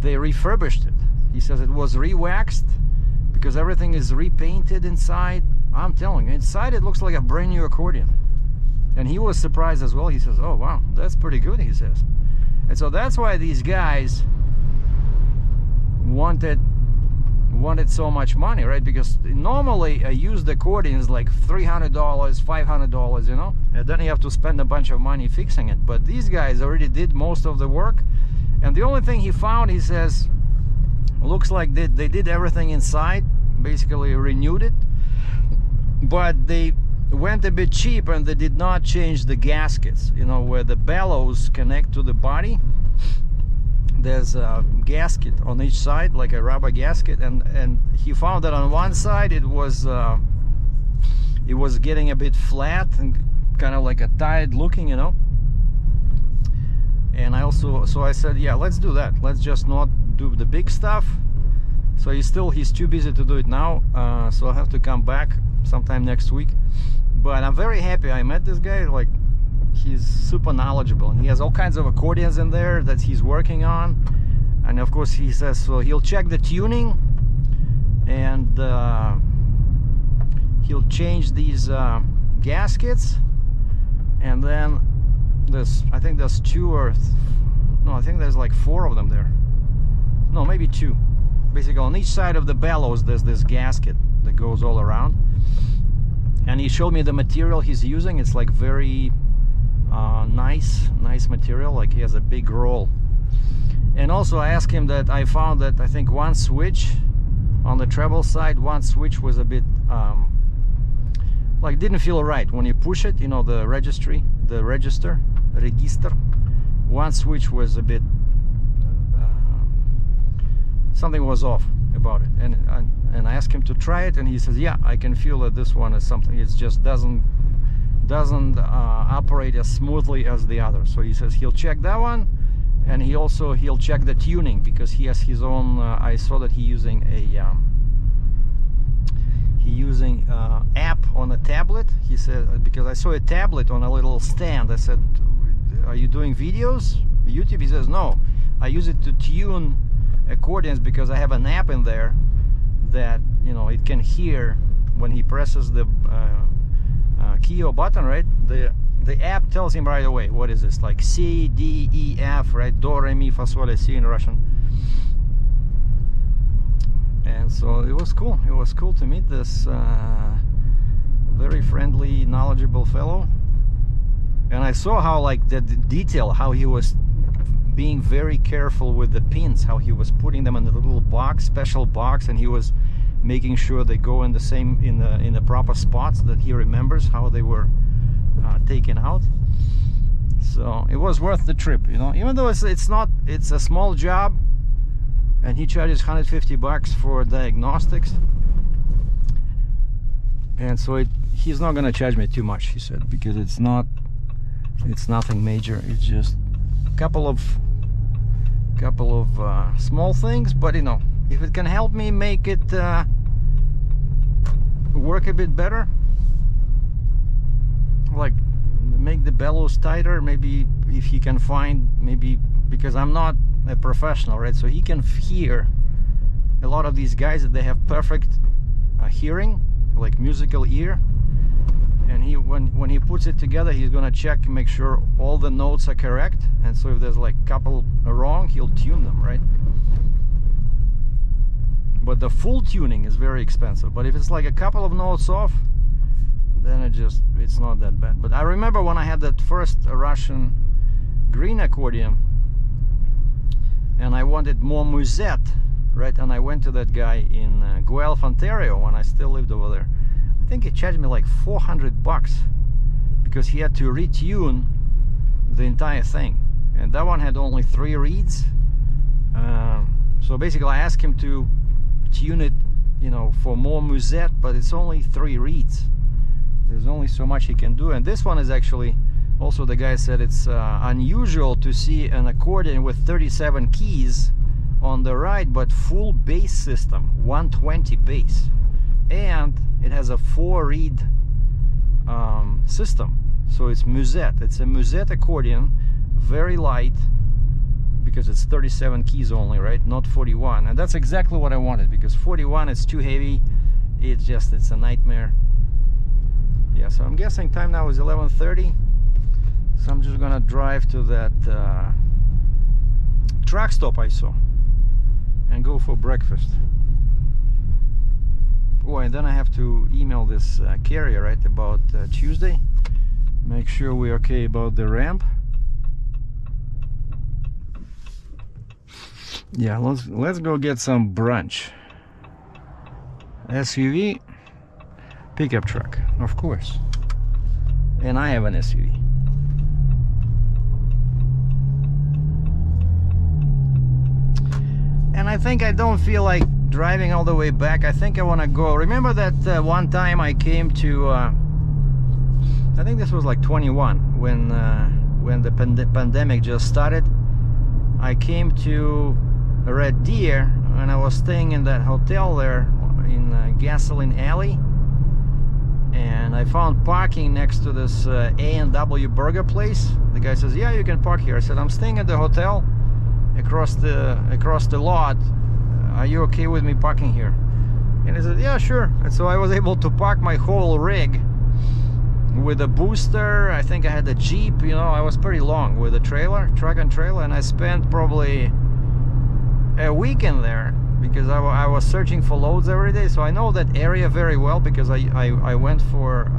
refurbished it. He says it was re-waxed, because everything is repainted inside. I'm telling you, inside it looks like a brand new accordion. And he was surprised as well. He says, oh wow, that's pretty good, he says. And so that's why these guys wanted so much money, right? Because normally a used accordion is like $300, $500, you know, and then you have to spend a bunch of money fixing it. But these guys already did most of the work, and the only thing he found, he says, looks like they did everything inside, basically renewed it, but they went a bit cheap, and they did not change the gaskets, you know, where the bellows connect to the body. there's a gasket on each side, like a rubber gasket, and he found that on one side it was getting a bit flat and kind of like a tired looking, you know. And so I said, yeah, let's do that. Let's just not do the big stuff. So he's too busy to do it now. So I'll have to come back sometime next week. But I'm very happy I met this guy. Like, he's super knowledgeable, and he has all kinds of accordions in there that he's working on. And of course he says, so he'll check the tuning, and he'll change these gaskets, and then I think there's I think there's like 4 of them there. No, maybe 2. Basically on each side of the bellows there's this gasket that goes all around, and he showed me the material he's using. It's like very nice material, like he has a big roll. And also I asked him that I found that I think one switch on the treble side, one switch was a bit like didn't feel right when you push it, you know, the register, one switch was a bit something was off about it, and I asked him to try it, and he says, yeah, I can feel that this one is something, it just doesn't operate as smoothly as the other. So he says he'll check that one, and he'll check the tuning, because he has his own I saw that he's using app on a tablet. He said, because I saw a tablet on a little stand, I said, are you doing videos, YouTube? He says, no, I use it to tune accordions, because I have an app in there that, you know, it can hear when he presses the key or button, right? The app tells him right away, what is this, like C, D, E, F, right? Do, re, mi, fa, sol, la, si in Russian. And so it was cool. It was cool to meet this very friendly, knowledgeable fellow. And I saw how, like, the detail, how he was being very careful with the pins, how he was putting them in the little box, special box, and he was making sure they go in the same, in the proper spots that he remembers how they were taken out. So it was worth the trip, you know, even though it's a small job, and he charges $150 for diagnostics, and so he's not gonna charge me too much, he said, because it's nothing major. It's just a couple of small things, but you know, if it can help me make it work a bit better, like make the bellows tighter, maybe if he can find, maybe, because I'm not a professional, right? So he can hear a lot of these guys that they have perfect hearing, like musical ear, and when he puts it together, he's gonna check and make sure all the notes are correct, and so if there's like a couple wrong, he'll tune them, right? But the full tuning is very expensive, but if it's like a couple of notes off, then it's not that bad. But I remember when I had that first Russian green accordion, and I wanted more musette, right? And I went to that guy in Guelph, Ontario, when I still lived over there. I think he charged me like $400 because he had to retune the entire thing, and that one had only 3 reeds. So basically I asked him to tune it, you know, for more musette, but it's only 3 reeds. There's only so much he can do. And this one is actually, also the guy said it's unusual to see an accordion with 37 keys on the right, but full bass system, 120 bass, and it has a 4-reed system. So it's musette. It's a musette accordion, very light, because it's 37 keys only, right? Not 41. And that's exactly what I wanted, because 41 is too heavy. It's a nightmare. Yeah, so I'm guessing time now is 11:30. So I'm just gonna drive to that truck stop I saw and go for breakfast. Oh, and then I have to email this carrier, right, about Tuesday. Make sure we're okay about the ramp. Yeah, let's go get some brunch. SUV, pickup truck, of course. And I have an SUV. I think I don't feel like driving all the way back. I think I want to go. Remember that one time I came to I think this was like 21 when the pandemic just started. I came to Red Deer and I was staying in that hotel there in Gasoline Alley, and I found parking next to this A&W burger place. The guy says, yeah, you can park here. I said, I'm staying at the hotel across the lot. Are you okay with me parking here? And he said, yeah, sure. And so I was able to park my whole rig with a booster. I think I had a Jeep, you know. I was pretty long with a trailer, truck and trailer, and I spent probably a weekend there because I was searching for loads every day. So I know that area very well because I went for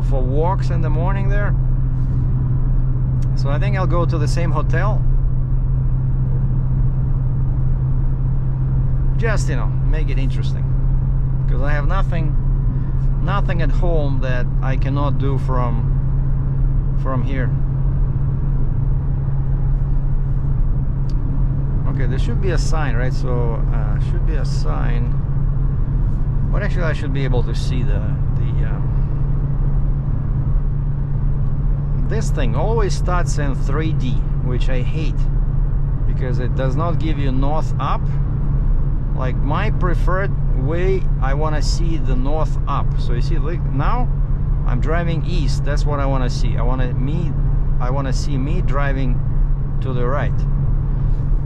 for walks in the morning there. So I think I'll go to the same hotel. Just, you know, make it interesting, because I have nothing at home that I cannot do from here. Okay, there should be a sign, right? So should be a sign, but actually I should be able to see this thing always starts in 3D, which I hate because it does not give you north up. Like my preferred way, I want to see the north up. So you see, like now I'm driving east. That's what I want to see. I want to see me driving to the right.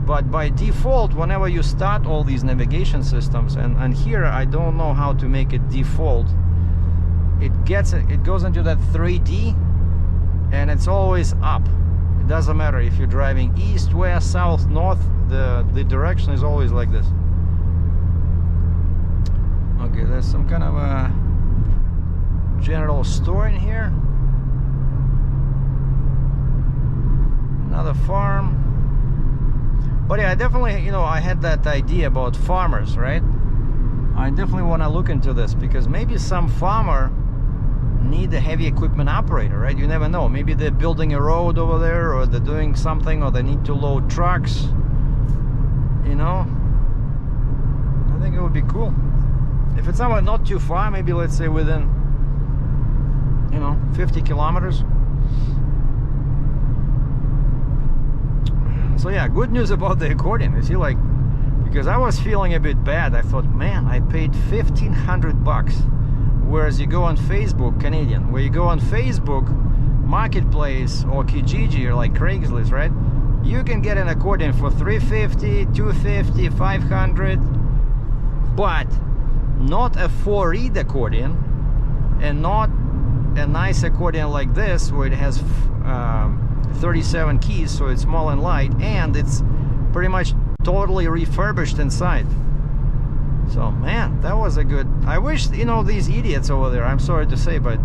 But by default, whenever you start all these navigation systems, and here I don't know how to make it default, it goes into that 3D and it's always up. It doesn't matter if you're driving east, west, south, north, the direction is always like this. Okay, there's some kind of a general store in here. Another farm. But yeah, I definitely, you know, I had that idea about farmers, right? I definitely want to look into this because maybe some farmer need a heavy equipment operator, right? You never know. Maybe they're building a road over there, or they're doing something, or they need to load trucks. You know, I think it would be cool. If it's somewhere not too far, maybe let's say within, you know, 50 kilometers. So yeah, good news about the Accordion. You see, like, because I was feeling a bit bad. I thought, man, I paid $1,500. Whereas you go on Facebook, Canadian, where you go on Facebook Marketplace or Kijiji or like Craigslist, right? You can get an Accordion for $350, $250, $500, but not a 4-reed accordion, and not a nice accordion like this where it has 37 keys, so it's small and light, and it's pretty much totally refurbished inside. So man, that was a good. I wish, you know, these idiots over there, I'm sorry to say, but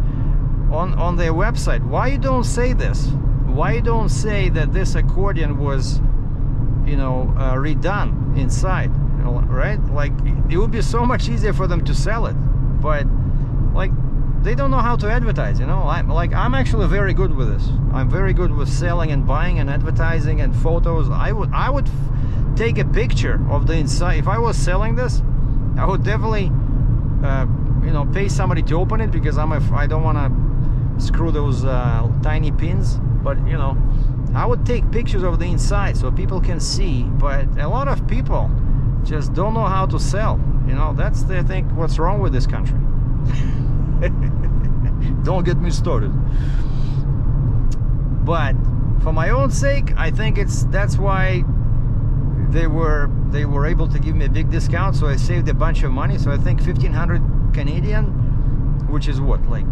on their website, why you don't say this? Why you don't say that this accordion was, you know, redone inside, you know, right? Like, it would be so much easier for them to sell it, but like, they don't know how to advertise, you know. I'm actually very good with this. I'm very good with selling and buying and advertising and photos. I would take a picture of the inside. If I was selling this, I would definitely you know, pay somebody to open it, because I don't want to screw those tiny pins. But you know, I would take pictures of the inside so people can see. But a lot of people just don't know how to sell, you know. That's the thing, what's wrong with this country. Don't get me started. But for my own sake, I think that's why they were able to give me a big discount, so I saved a bunch of money. So I think 1,500 Canadian, which is what, like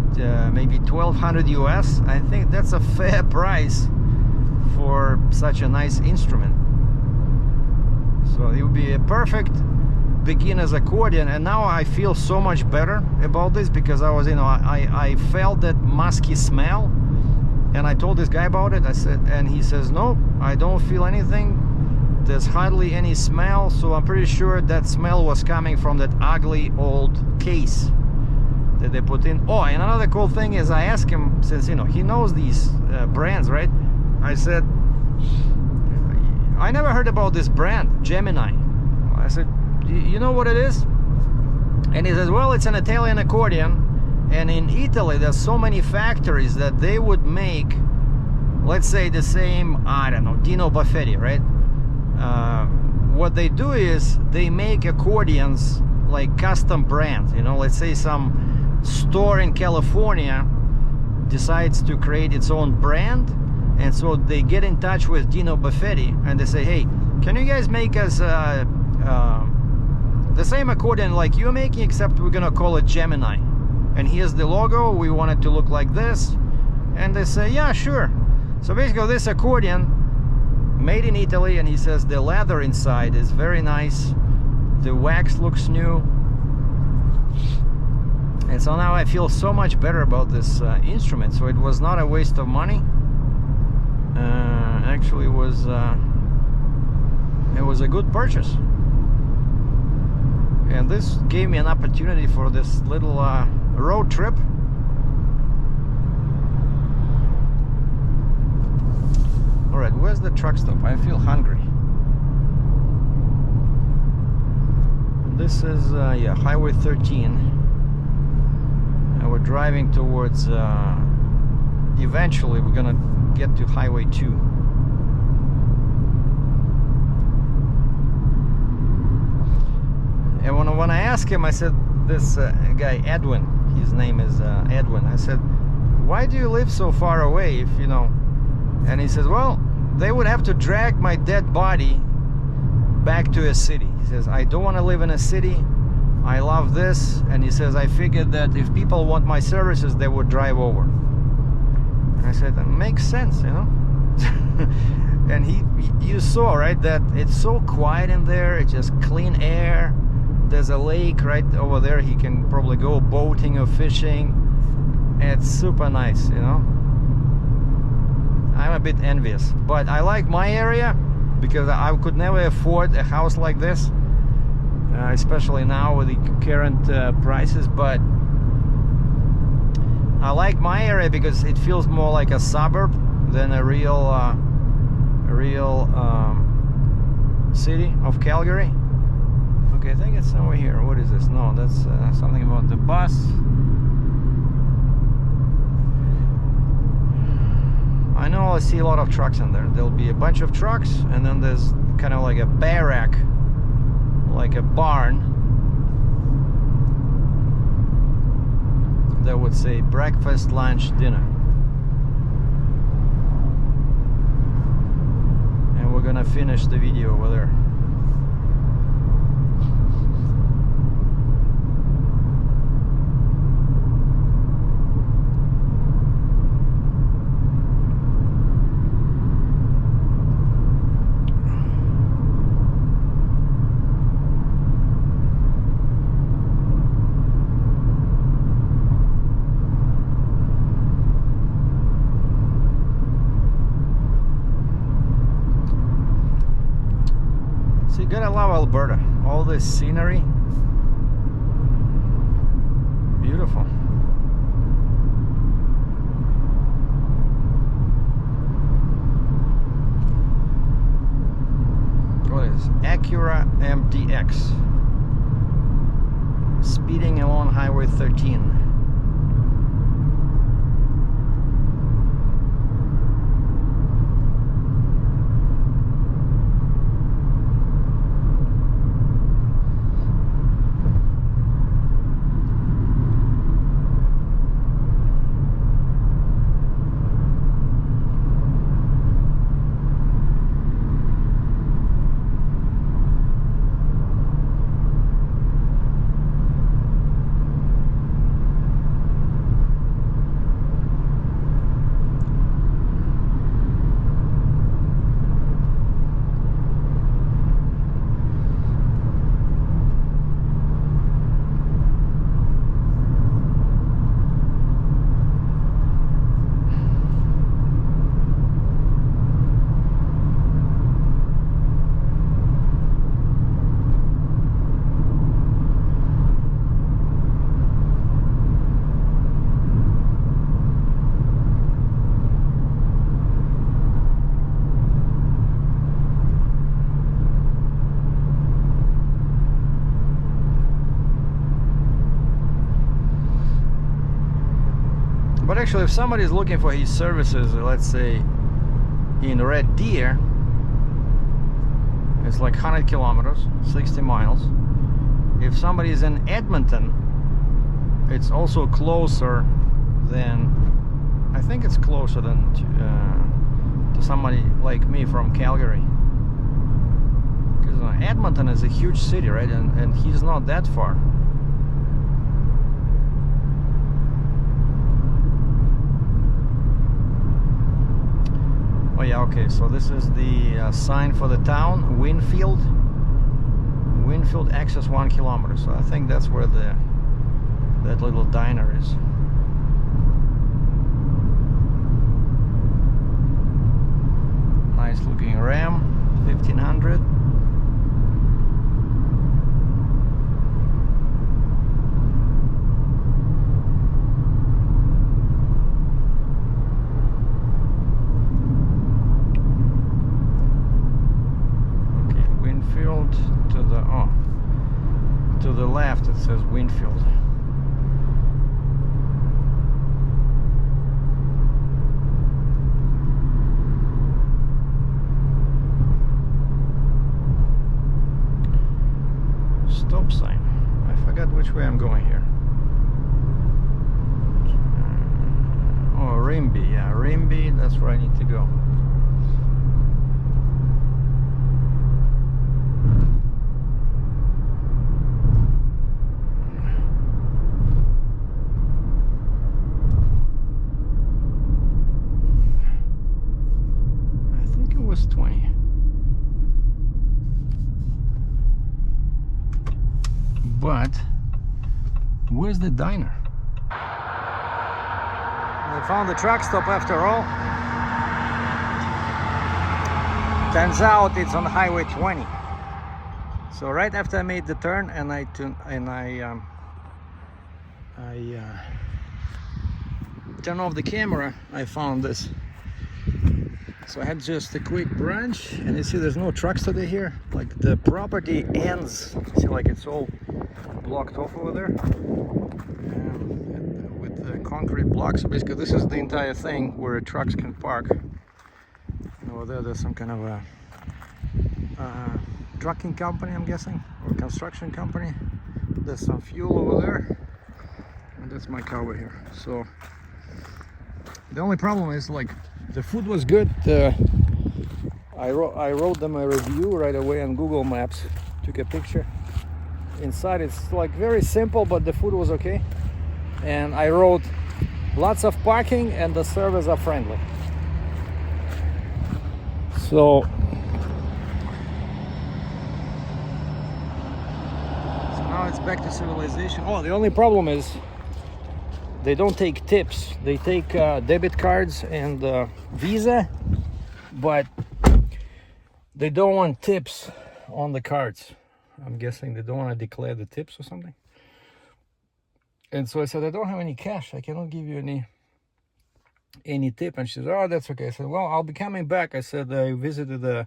maybe 1,200 US. I think that's a fair price for such a nice instrument. So it would be a perfect beginner's accordion. And now I feel so much better about this, because I was, you know, I felt that musky smell, and I told this guy about it. I said, and he says, no, I don't feel anything. There's hardly any smell. So I'm pretty sure that smell was coming from that ugly old case that they put in. Oh, and another cool thing is, I asked him, since, you know, he knows these brands, right? I said, I never heard about this brand, Gemini. I said, you know what it is? And he says, well, it's an Italian accordion. And in Italy, there's so many factories that they would make, let's say, the same, I don't know, Dino Buffetti, right? What they do is they make accordions like custom brands. You know, let's say some store in California decides to create its own brand, and so they get in touch with Dino Buffetti and they say, hey, can you guys make us the same accordion like you're making, except we're gonna call it Gemini, and here's the logo, we want it to look like this. And they say, yeah, sure. So basically this accordion made in Italy, and he says the leather inside is very nice, the wax looks new. And so now I feel so much better about this instrument. So it was not a waste of money. Actually it was a good purchase. And this gave me an opportunity for this little road trip. Alright, where's the truck stop? I feel hungry. This is, yeah, Highway 13. And we're driving towards, eventually we're gonna get to Highway 2. And when I asked him, I said, this guy, Edwin, his name is Edwin, I said, why do you live so far away if, you know? And he says, well, they would have to drag my dead body back to a city. He says, I don't want to live in a city. I love this. And he says, I figured that if people want my services, they would drive over. And I said, that makes sense, you know? And you saw, right, that it's so quiet in there. It's just clean air. There's a lake right over there. He can probably go boating or fishing. It's super nice, you know? I'm a bit envious, but I like my area because I could never afford a house like this, especially now with the current prices. But I like my area because it feels more like a suburb than a real city of Calgary. Okay, I think it's somewhere here. What is this? No, that's something about the bus. I know I see a lot of trucks in there. There'll be a bunch of trucks, and then there's kind of like a barrack, like a barn, that would say breakfast, lunch, dinner. And we're gonna finish the video over there. Gotta love Alberta. All this scenery. Beautiful. What is Acura MDX? Speeding along Highway 13. actually, if somebody is looking for his services, let's say in Red Deer, it's like 100 kilometers, 60 miles. If somebody is in Edmonton, it's also closer than, I think it's closer than to somebody like me from Calgary. Because Edmonton is a huge city, right? And he's not that far. Oh yeah, okay, so this is the sign for the town, Winfield access 1 kilometer. So I think that's where that little diner is. Nice looking Ram 1500. To the left it says Winfield. Stop sign. I forgot which way I'm going here. Oh, Rimby. Yeah, Rimby, that's where I need to go. Was 20. But where's the diner? I found the truck stop after all. Turns out it's on Highway 20. So right after I made the turn and I turned off the camera, I found this. So I had just a quick brunch, and you see there's no trucks today here. Like the property ends, see, like it's all blocked off over there with the concrete blocks. So basically this is the entire thing where trucks can park. And over there there's some kind of a trucking company, I'm guessing, or construction company. There's some fuel over there, and that's my car over here. So the only problem is, like, the food was good. I wrote them a review right away on Google Maps. Took a picture. Inside it's like very simple, but the food was okay. And I wrote lots of parking and the servers are friendly. So now it's back to civilization. Oh, the only problem is they don't take tips. They take debit cards and Visa, but they don't want tips on the cards. I'm guessing they don't want to declare the tips or something. And so I said, I don't have any cash. I cannot give you any tip. And she said, oh, that's okay. I said, well, I'll be coming back. I said, I visited a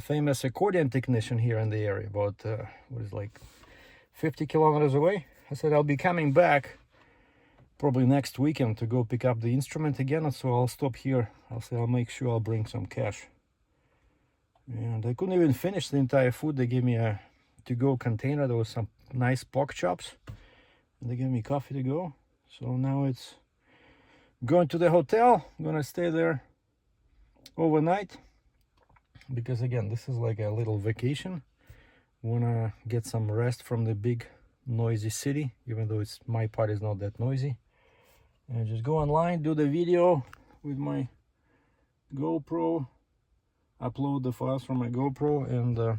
famous accordion technician here in the area, about what is like 50 kilometers away. I said, I'll be coming back probably next weekend to go pick up the instrument again, so I'll stop here. I'll make sure I'll bring some cash. And I couldn't even finish the entire food. They gave me a to-go container. There was some nice pork chops, and they gave me coffee to go. So now it's going to the hotel. I'm gonna stay there overnight because, again, this is like a little vacation. Wanna get some rest from the big noisy city, even though my part is not that noisy. And just go online, do the video with my GoPro, upload the files from my GoPro, and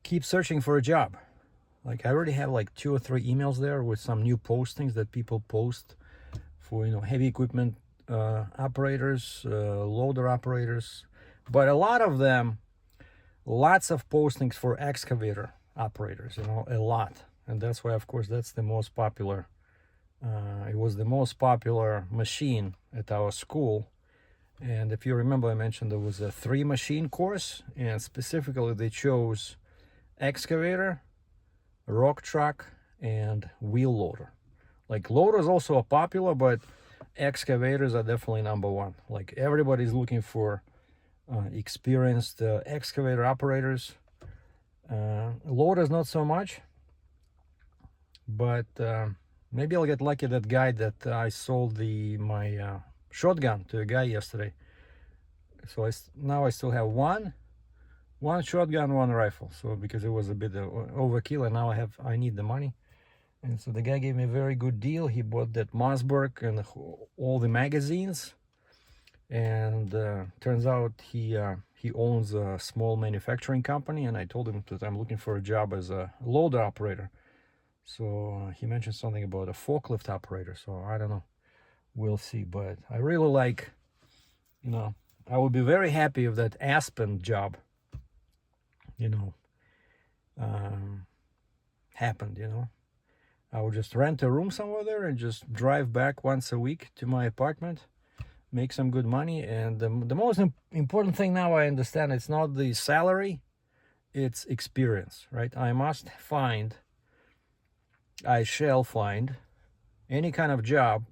keep searching for a job. Like, I already have like 2 or 3 emails there with some new postings that people post for, heavy equipment operators, loader operators, but a lot of them, lots of postings for excavator operators, a lot. And that's why, of course, that's the most popular. It was the most popular machine at our school. And if you remember, I mentioned there was a 3-machine course, and specifically they chose excavator, rock truck, and wheel loader. Like loaders also are popular, but excavators are definitely number one. Like everybody's looking for experienced excavator operators. Loaders not so much, but maybe I'll get lucky. That guy that I sold my shotgun to a guy yesterday. So now I still have one shotgun, one rifle. So because it was a bit overkill, and now I need the money. And so the guy gave me a very good deal. He bought that Mossberg and all the magazines. And turns out he owns a small manufacturing company. And I told him that I'm looking for a job as a loader operator. So he mentioned something about a forklift operator. So I don't know. We'll see. But I really like, I would be very happy if that Aspen job, happened, I would just rent a room somewhere there and just drive back once a week to my apartment, make some good money. And the most important thing now I understand, it's not the salary, it's experience, right? I shall find any kind of job,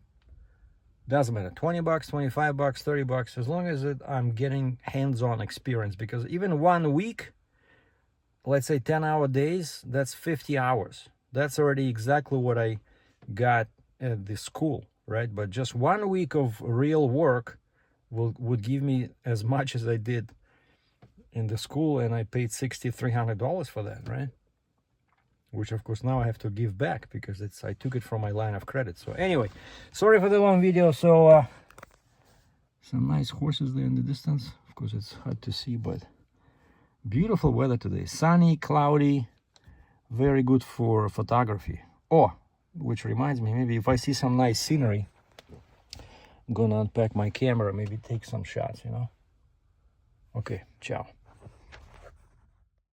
doesn't matter, $20, $25, $30, as long as I'm getting hands-on experience. Because even 1 week, let's say 10-hour days, that's 50 hours. That's already exactly what I got at the school, right? But just 1 week of real work would give me as much as I did in the school, and I paid $6,300 for that, right? Which of course now I have to give back because I took it from my line of credit. So anyway, sorry for the long video. So some nice horses there in the distance. Of course it's hard to see, but beautiful weather today. Sunny, cloudy. Very good for photography. Oh, which reminds me, maybe if I see some nice scenery, I'm gonna unpack my camera, maybe take some shots, Okay, ciao.